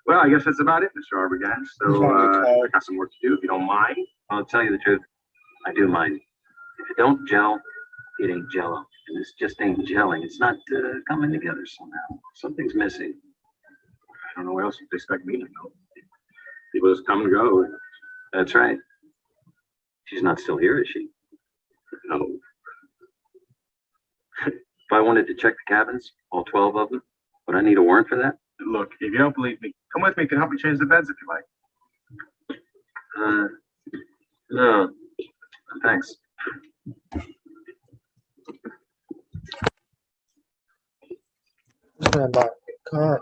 Well, I guess that's about it, Mr. Arbogast. So I got some work to do if you don't mind. I'll tell you the truth. I do mind. If it don't gel, it ain't jello. And this just ain't gelling. It's not coming together somehow. Something's missing. I don't know what else you'd expect me to know. People just come and go. That's right. She's not still here, is she? No. If I wanted to check the cabins, all 12 of them, would I need a warrant for that? Look, if you don't believe me, come with me. You can help me change the beds if you like. No. Thanks. I'm about to get caught.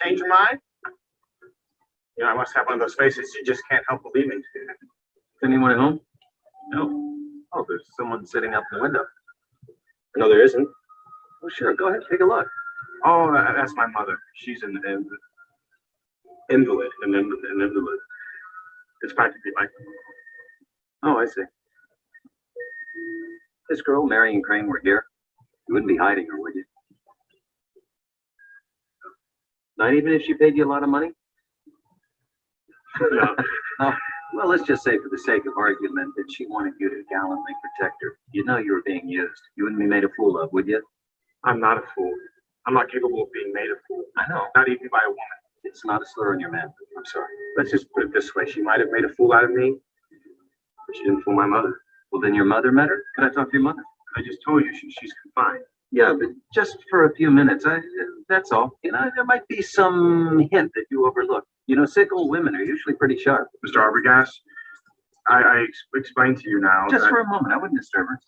Change your mind? You know, I must have one of those faces you just can't help believing. Is anyone at home? No. Oh, there's someone sitting up in the window. No, there isn't. Oh, sure. Go ahead, take a look. Oh, that's my mother. She's an invalid. An invalid. It's practically like. Oh, I see. This girl, Marion Crane, were here. You wouldn't be hiding her, would you? Not even if she paid you a lot of money? No. Oh, well, let's just say for the sake of argument that she wanted you to gallantly protect her. You know you were being used. You wouldn't be made a fool of, would you? I'm not a fool. I'm not capable of being made a fool. I know. Not even by a woman. It's not a slur on your man. I'm sorry. Let's just put it this way. She might have made a fool out of me, but she didn't fool my mother. Well, then your mother met her? Could I talk to your mother? I just told you she's confined. Yeah, but just for a few minutes. That's all. You know, there might be some hint that you overlooked. You know, sick old women are usually pretty sharp. Mr. Arbogast, I explained to you now. Just that for a moment. I wouldn't disturb her.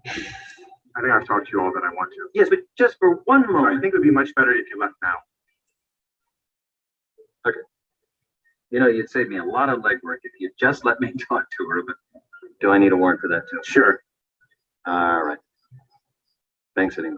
I think I've talked to you all that I want to. Yes, but just for one I moment. think it would be much better if you left now. You know, you'd save me a lot of legwork if you'd just let me talk to her, but do I need a warrant for that too? Sure. All right. Thanks anyway.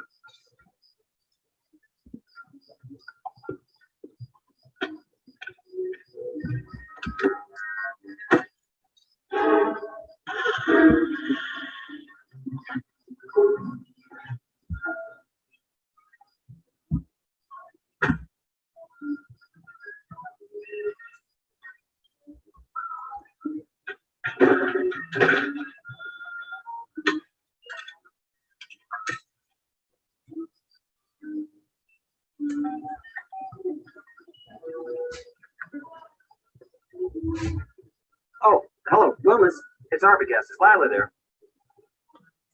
It's Arbogast. Is Lila there?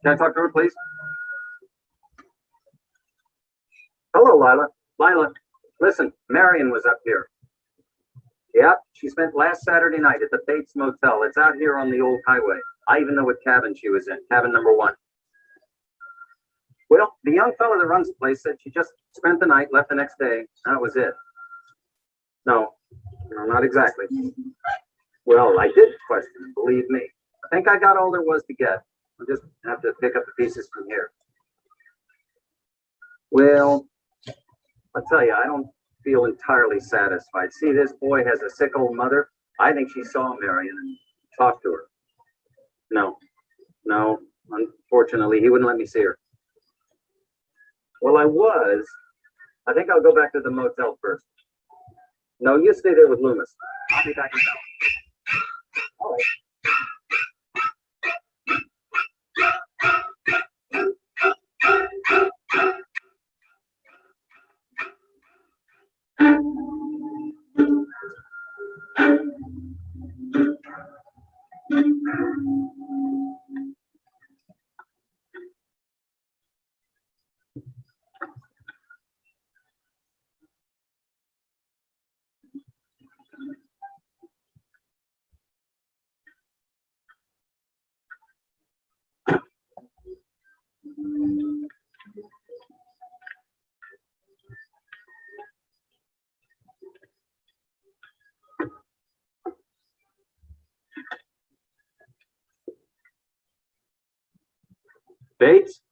Can I talk to her, please? Hello, Lila. Lila, listen, Marion was up here. Yep, she spent last Saturday night at the Bates Motel. It's out here on the old highway. I even know what cabin she was in, cabin number 1. Well, the young fella that runs the place said she just spent the night, left the next day. That was it. No, not exactly. Well, I did question it, believe me. I think I got all there was to get. I'll just have to pick up the pieces from here. Well, I'll tell you, I don't feel entirely satisfied. See, this boy has a sick old mother. I think she saw Marion and talked to her. No, unfortunately, he wouldn't let me see her. Well, I think I'll go back to the motel first. No, you stay there with Loomis. I'll be back in town. All right. Bates?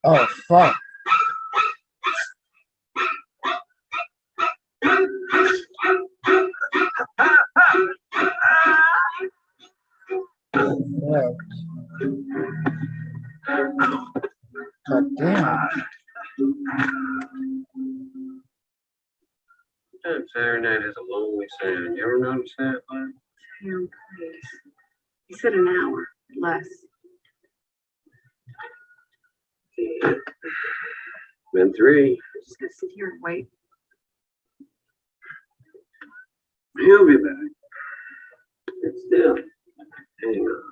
Oh, fuck. Yeah. God damn. Saturday night is a lonely sound. You ever notice that, Glenn? Town place. He said an hour, less. Been 3. Just gonna sit here and wait. He'll be back. It's still. Hang on.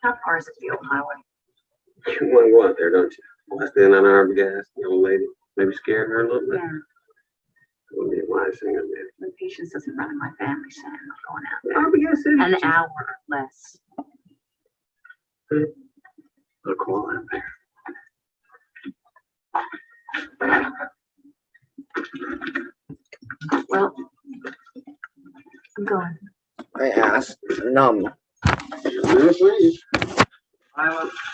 How far is it the old highway? You want to go out there, don't you? Less than an hour of gas, young lady. Maybe scare her a little bit. Yeah, Wouldn't be a wise thing to do. my patience doesn't run in my family, so I'm not going out there. Arbogast City. An hour less. Look, call in there. Well, I'm going. I asked, numb.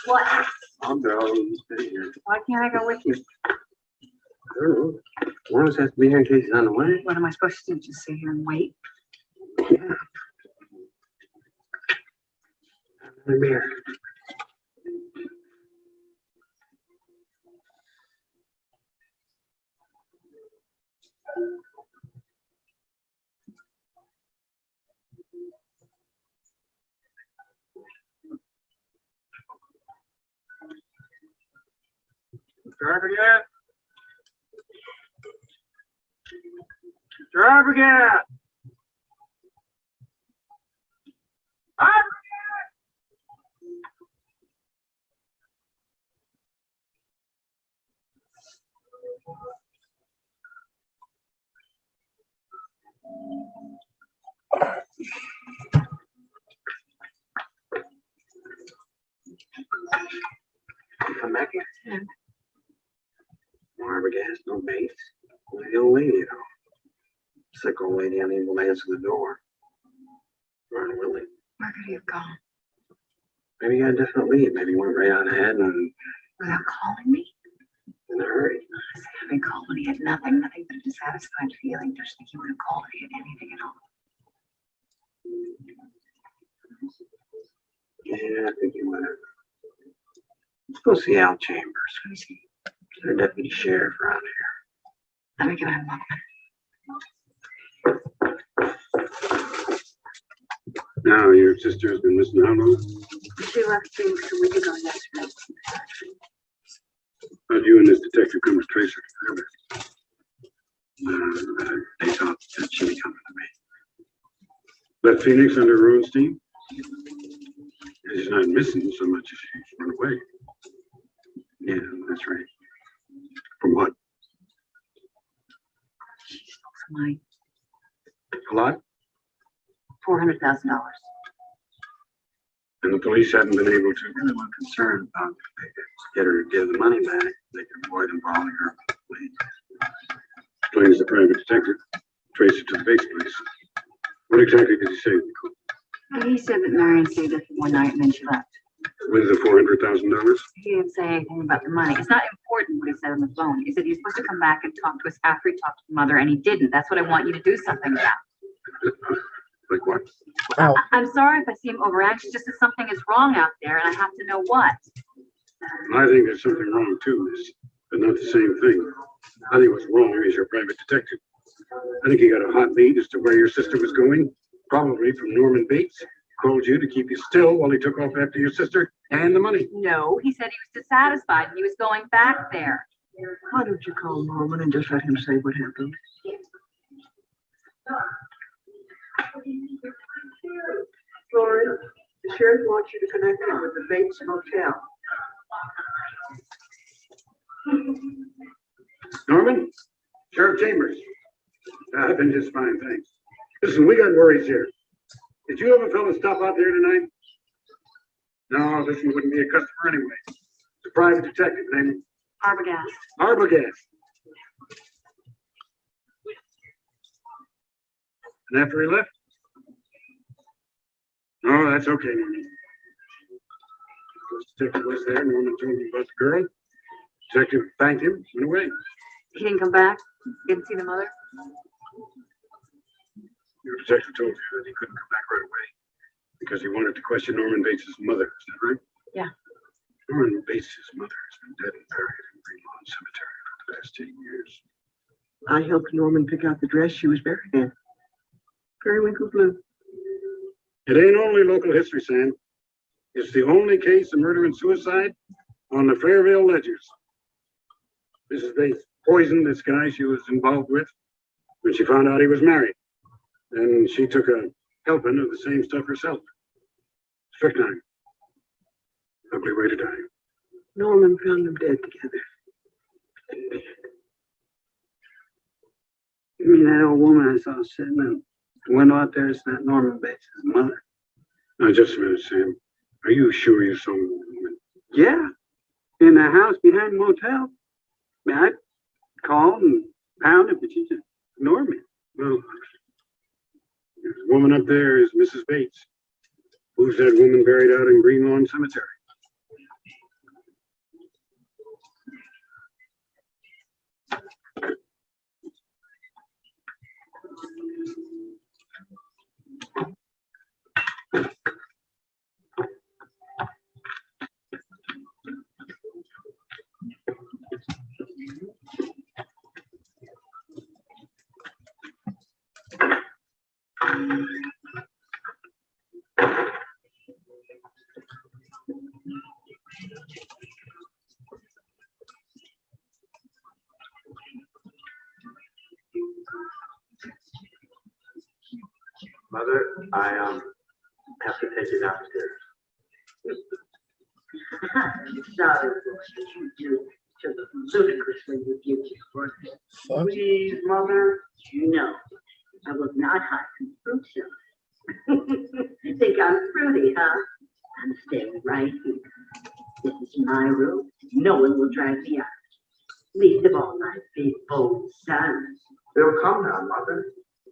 What? I'm going. Stay here. Why can't I go with you? I don't know. Lawrence has to be here in case he's on the way. What am I supposed to do? Just sit here and wait? Yeah. Come here. Driver yet? Driver yet? Come back here. Yeah. Marva gas, no base. Only the old lady, though. Sick old lady unable to answer the door. Ron Willie. Where could he have gone? Maybe he got a different lead. Maybe he went right on ahead and Without calling me? in a hurry. I haven't called when he had nothing but a dissatisfied feeling. Don't you think he would have called if he had anything at all? Yeah, I think he went. Let's go see Al Chambers. Who's he? They're deputy sheriff around Let me give him a moment. Now, your sister has been missing how long? She left Phoenix a week ago yesterday. How'd you and this detective come to trace her together? They thought that she'd be coming to me. Left Phoenix under Rosenstein? She's not missing so much as she's run away. Yeah, that's right. From what? She stole some money. A lot? $400,000. And the police haven't been able to. Really weren't concerned about if they could get her to give the money back. They could avoid involving her with the police. Plain as the private detective. Trace it to the base place. What exactly did he say? He said that Marion stayed there for one night and then she left. With the $400,000? He didn't say anything about the money. It's not important what he said on the phone. He said he was supposed to come back and talk to us after he talked to the mother, and he didn't. That's what I want you to do something about. Like what? Oh, I'm sorry if I seem overanxious, just that something is wrong out there and I have to know what. I think there's something wrong too, but not the same thing. I think what's wrong is your private detective. I think he got a hot lead as to where your sister was going, probably from Norman Bates. Called you to keep you still while he took off after your sister and the money. No, he said he was dissatisfied and he was going back there. Why don't you call Norman and just let him say what happened? Lori, the sheriff wants you to connect him with the Bates Motel. Norman? Sheriff Chambers. I've been just fine, thanks. Listen, we got worries here. Did you have a fellow stop out there tonight? No, this one wouldn't be a customer anyway. It's a private detective named Arbogast. Arbogast. And after he left? Oh, that's okay. Detective was there, Norman told him about the girl. Detective thanked him, went away. He didn't come back? Didn't see the mother? Your detective told you that he couldn't come back right away because he wanted to question Norman Bates' mother. Is that right? Yeah. Norman Bates' mother has been dead and buried in Greenlawn Cemetery for the past 10 years. I helped Norman pick out the dress she was buried in. Periwinkle blue. It ain't only local history, Sam. It's the only case of murder and suicide on the Fairville ledgers. Mrs. Bates poisoned this guy she was involved with when she found out he was married. And she took a helping of the same stuff herself. Strychnine. Ugly way to die. Norman found them dead together. You mean that old woman I saw sitting in the window out there is that Norman Bates' mother? Now, just a minute, Sam. Are you sure you saw the woman? Yeah, in the house behind the motel. I called and pounded, but she just ignored me. Well, there's a woman up there is Mrs. Bates. Who's that woman buried out in Green Lawn Cemetery? Mother, I have to take you downstairs. Sorry, boy, you do took ludicrously ridiculous. Fuck. Please, mother, no, I will not hide from fruit salad. Think I'm fruity, huh? I'm staying right here. This is my room. No one will drive me out. Least of all my big bold son. They'll come now, Mother.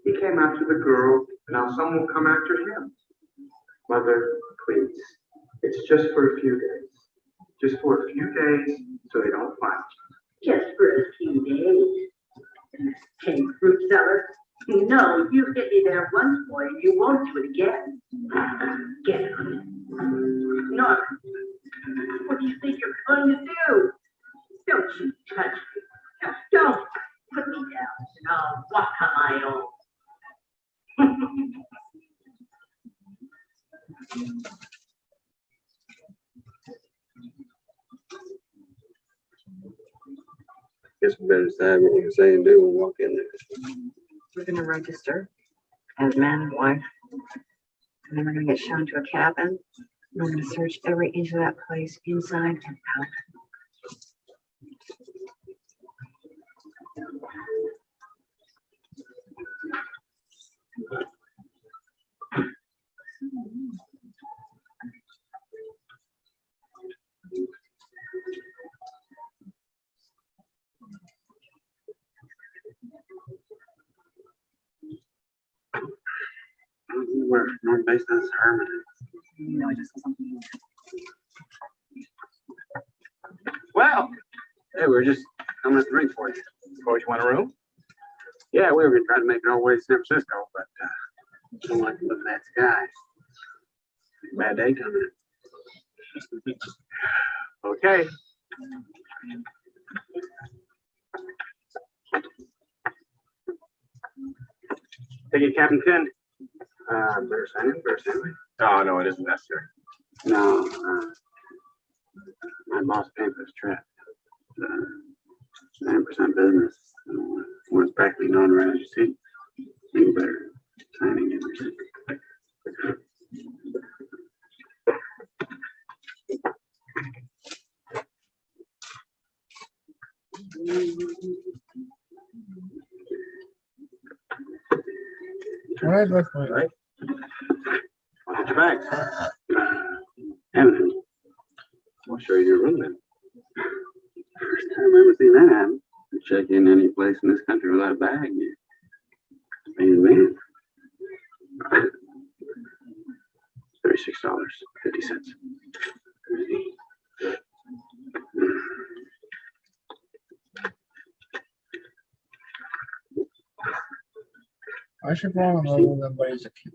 He came after the girl, and now someone will come after him. Mother, please. It's just for a few days. Just for a few days, so they don't find you. Just for a few days. King fruit seller. No, you hit me there once, boy, and you won't do it again. Get it. No. What do you think you're going to do? Don't you touch me. Don't put me down, and I'll walk on my own. Guess we better decide what we're saying and do and walk in there. We're gonna register as man and wife. And then we're gonna get shown to a cabin. And we're gonna search every inch of that place, inside and out. Where North Basin is Herman. You know, I just saw something. Well, hey, we were just coming at the ring for you. Oh, you want a room? Yeah, we were gonna try to make our own way to San Francisco, but don't like to look at that sky. Bad day coming. Okay. Take it, Captain Finn. Better sign it, better sign it. Oh, no, it isn't necessary. No, my boss paid for this trip. 9% business. When it's practically non-registered, you better sign it. All right, let's go. Right? Get your bags. And I'll show you your room then. First time I've ever seen that happen. You check in any place in this country without a bag, you man. $36.50. I should go on a little than ways to keep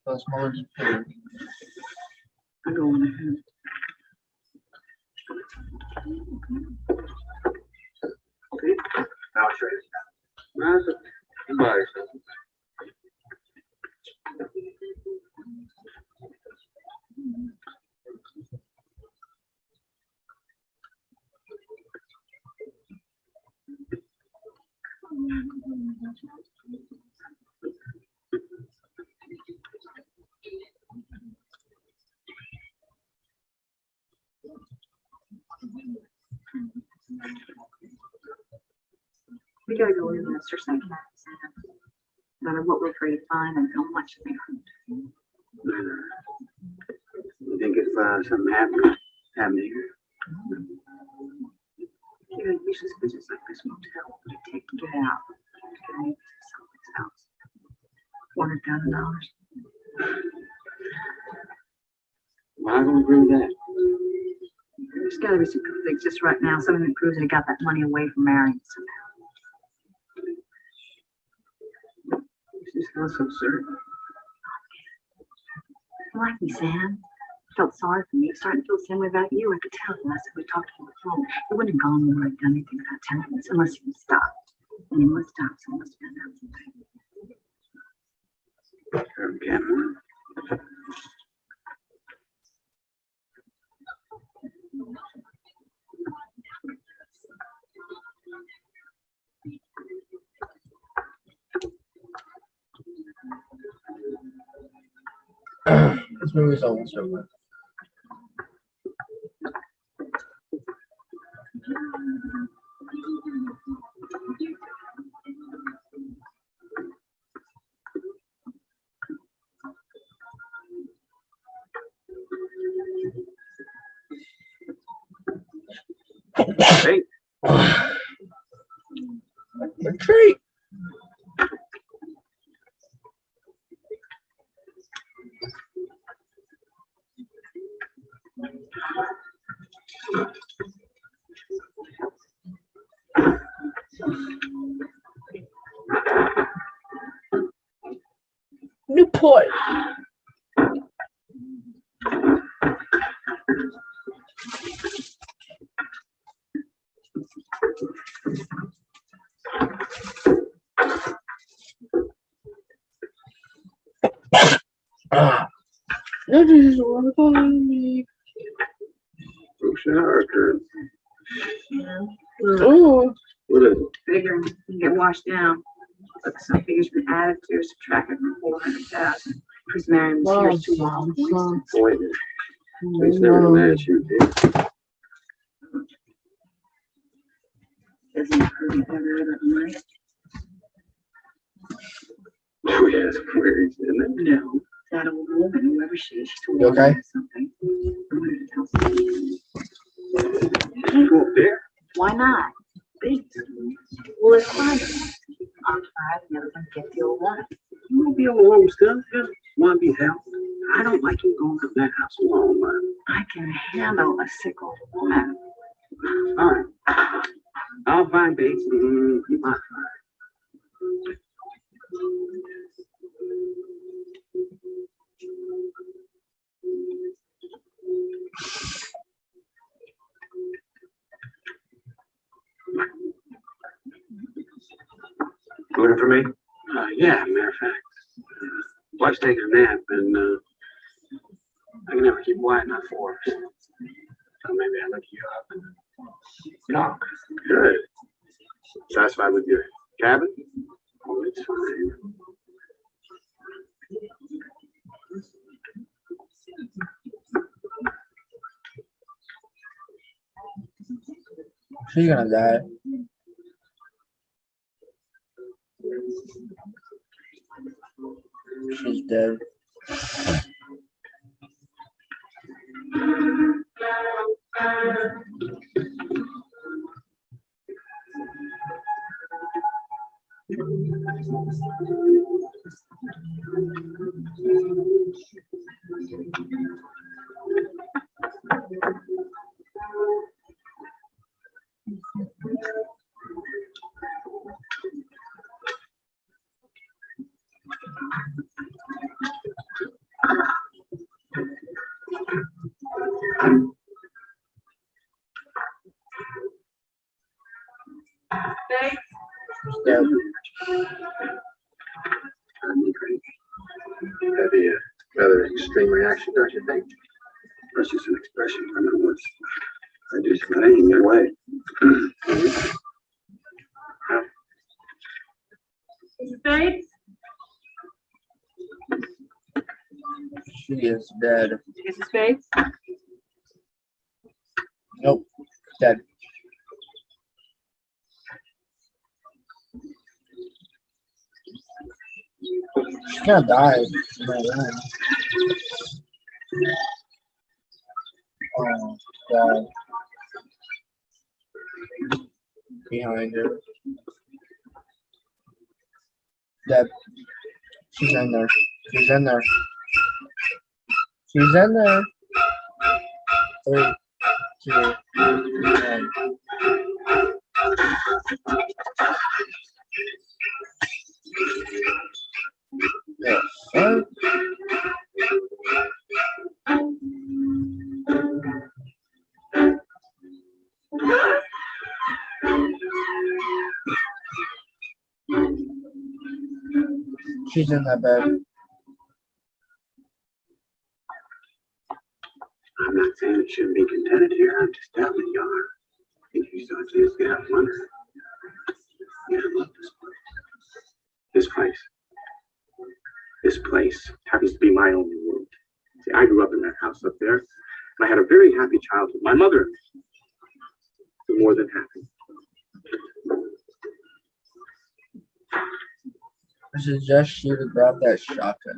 those smaller. I'm going ahead. Okay. Now I'll show you. That's it. Goodbye. We gotta go in Mr. St. No matter what we're afraid to find and how much they You think it's something happened here. You know, usually business like this won't help, but it take to get out. Get me to someone's house. $400,000. Well, I'm gonna prove that. There's gotta be some good things just right now. Something that proves that he got that money away from Marion somehow. This feels so absurd. You like me, Sam? I felt sorry for me. I'm starting to feel the same way about you. I could tell the last time we talked on the phone. He wouldn't have gone where I'd done anything about telling us unless he was stopped. And he was stopped, so he must have found out something. Cameron. This movie's almost over. Hey, A treat. Newport. That is what I need. shower curtain. Oh, What is it? Figuring you get washed down. But some figures been added to, subtracted from 400,000. Chris Marion was here too long. Wait a minute. It's never gonna ask you, dude. Doesn't prove ever that money. Oh, yes, queries, isn't it? No, that old woman, whoever she is, she's You okay? something. I wanted to tell something. Go up there. Why not? Thanks. Well, it's fine. I'm tired, the other one get the old one. You won't be alone, still. You want to be helped. I don't like you going to that house alone, man. I can handle a sick old woman. All right. I'll find Bates and keep my fire. Order for me? Yeah, matter of fact. Wife's taking a nap and I can never keep quiet enough for her. So maybe I look you up and talk. Good. Satisfied with your cabin? Oh, it's fine. she's gonna die. She's dead. She's dead. That'd be a rather extreme reaction, don't you think? That's just an expression. I know what's. I do some things your way. Bates? She is dead. Mrs. Bates? Nope. Dead. She's gonna die. You know that. Oh, God. Behind her. Deb. She's in there. She's in there. She's in there. 3, 2, 1. Yes, sir. She's in that bed. I'm not saying you shouldn't be contented here. I'm just telling you are. If you still just get out from under it. You gotta love this place. This place. This place happens to be my only world. See, I grew up in that house up there, and I had a very happy childhood. My mother was more than happy. I suggest you to grab that shotgun.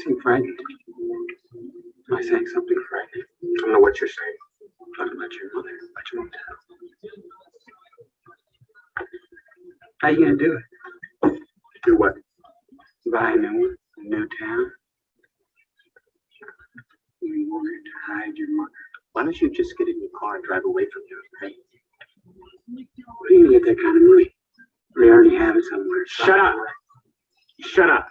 Seem frightened. Am I saying something frightening? I don't know what you're saying. Talking about your mother, about your hometown. How you gonna do it? Do what? Buy a new one, a new town? You wanted to hide your mother. Why don't you just get in your car and drive away from here, right? Where are you gonna get that kind of money? We already have it somewhere. Shut up! Shut up!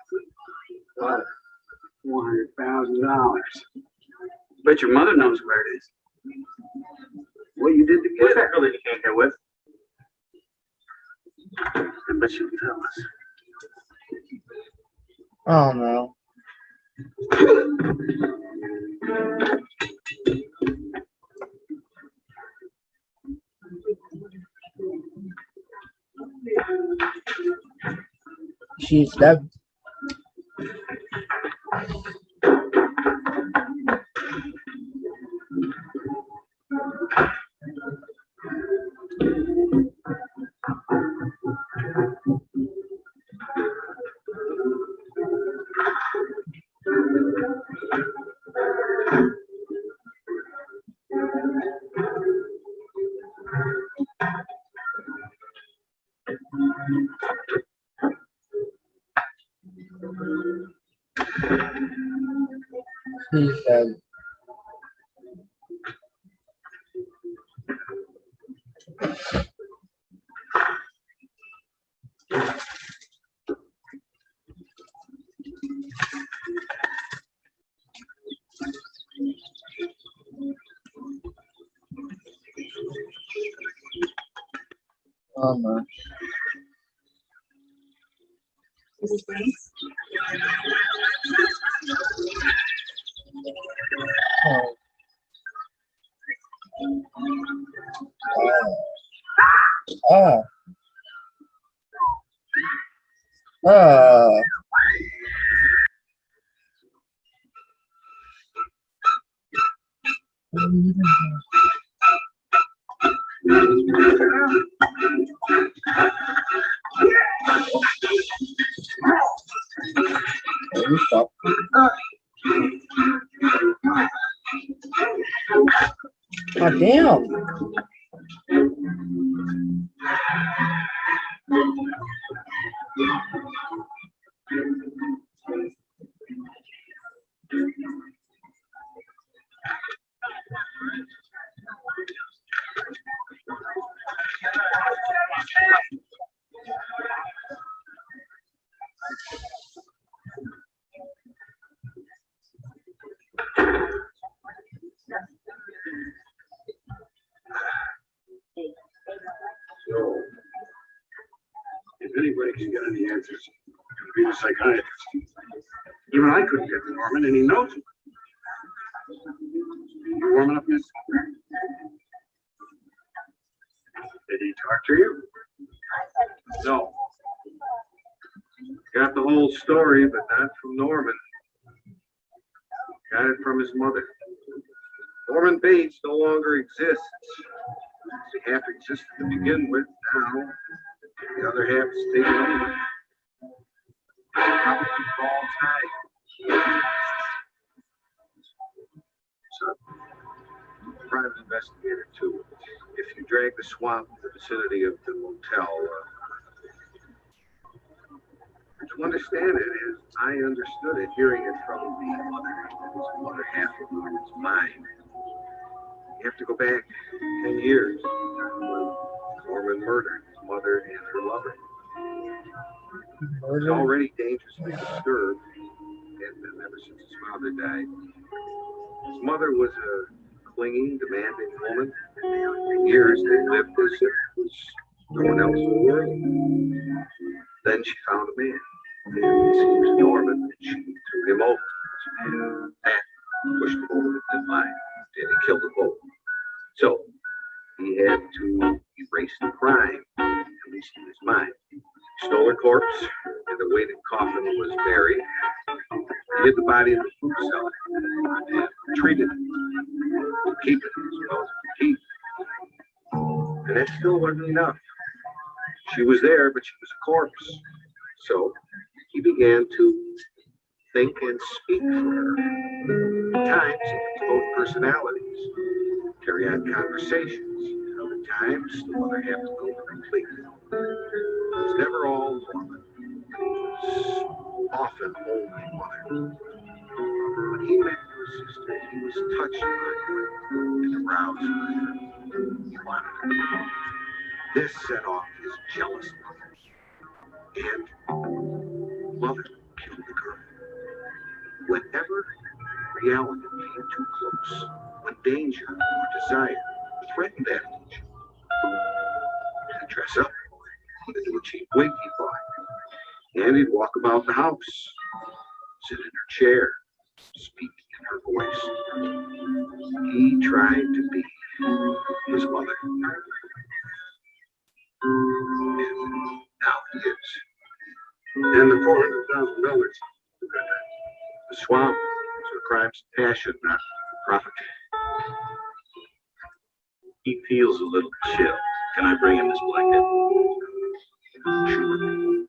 $400,000. Bet your mother knows where it is. What you did to What's get that really you came here with? I bet you'll tell us. Oh no. She's dead. She's dead. Oh no. Oh. Oh. Oh. You stop. God damn. So, if anybody can get any answers, it would be the psychiatrist. Even I couldn't get to Norman, and he knows it. You warming up, miss? Did he talk to you? No. Got the whole story, but not from Norman. Got it from his mother. Norman Bates no longer exists. He half existed to begin with. Now, the other half is taken over. Probably for all time. So, private investigator too. If you drag the swamp in the vicinity of the motel, to understand it is, I understood it, hearing it from the other half of Norman's mind. You have to go back 10 years when Norman murdered his mother and her lover. He was already dangerously disturbed, and ever since his father died. His mother was a clinging, demanding woman. For years they lived as if there was no one else in the world. Then she found a man. And it seems Norman, and she threw him over. And that pushed him over the thin line, and he killed them both. So he had to erase the crime, at least in his mind. He stole her corpse, and the weighted coffin was buried. He hid the body in the food cellar and treated it to keep it as well as to keep. And that still wasn't enough. She was there, but she was a corpse. So he began to think and speak for her. At times, he would devote personalities, carry on conversations. At other times, the mother had to go completely. It was never all Norman. It was often only mother. When he met her sister, he was touched by her and aroused by her. He wanted her. This set off his jealous mother. And mother killed the girl. Whenever reality came too close, when danger or desire threatened that illusion, he'd dress up into a cheap wig he bought, and he'd walk about the house, sit in her chair, speak in her voice. He tried to be his mother. And now he is. And the $400,000. The swamp is a crime's passion, not profit. He feels a little chill. Can I bring him this blanket? Sure.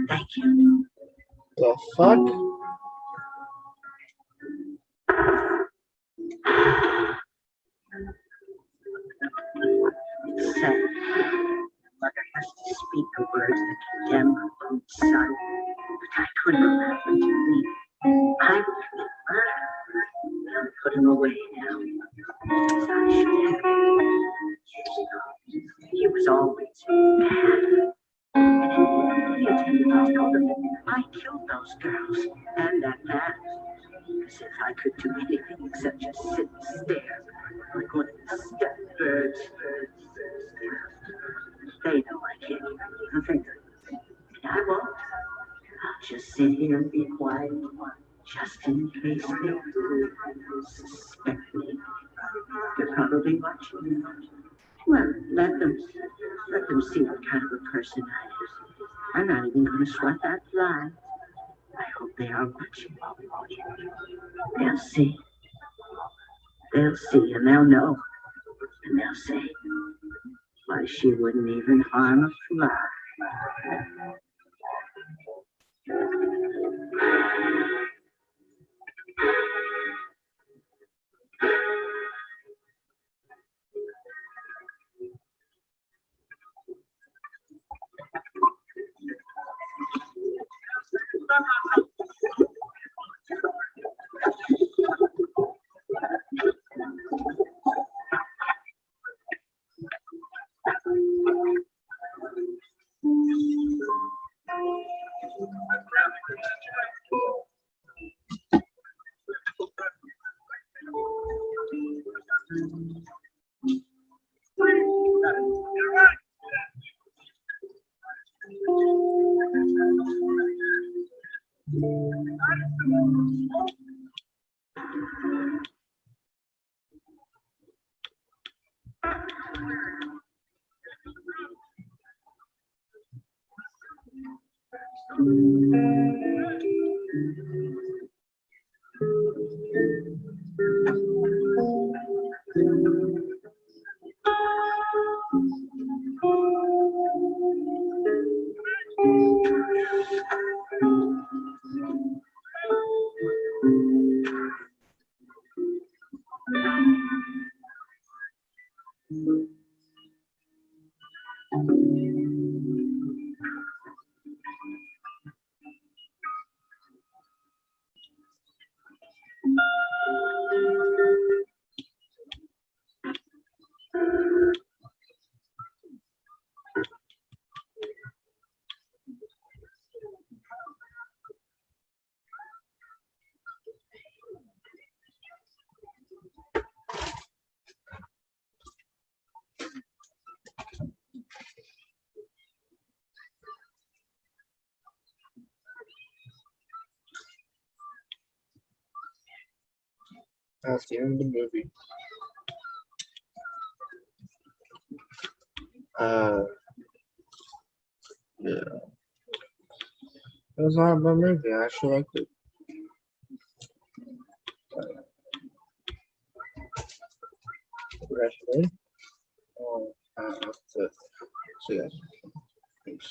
Thank you. The fuck? It's sad. Mother has to speak the words that condemn her own son. But I couldn't allow him to leave. I would have murdered him and put him away now. As I should have. He was always bad. He attended to tell them I killed those girls, and at that, as if I could do anything except just sit and stare, like one of the stepbirds. They know I can't hear nothing, and I won't. I'll just sit here and be quiet, just in case they do suspect me. They're probably watching me. Well, let them see what kind of a person I am. I'm not even going to sweat that fly. I hope they are watching. They'll see. They'll see, and they'll know. And they'll say, why, she wouldn't even harm a fly. That's the end of the movie. Yeah. It was not a bad movie. I actually liked it. Congratulations. That's it. So yeah. Thanks.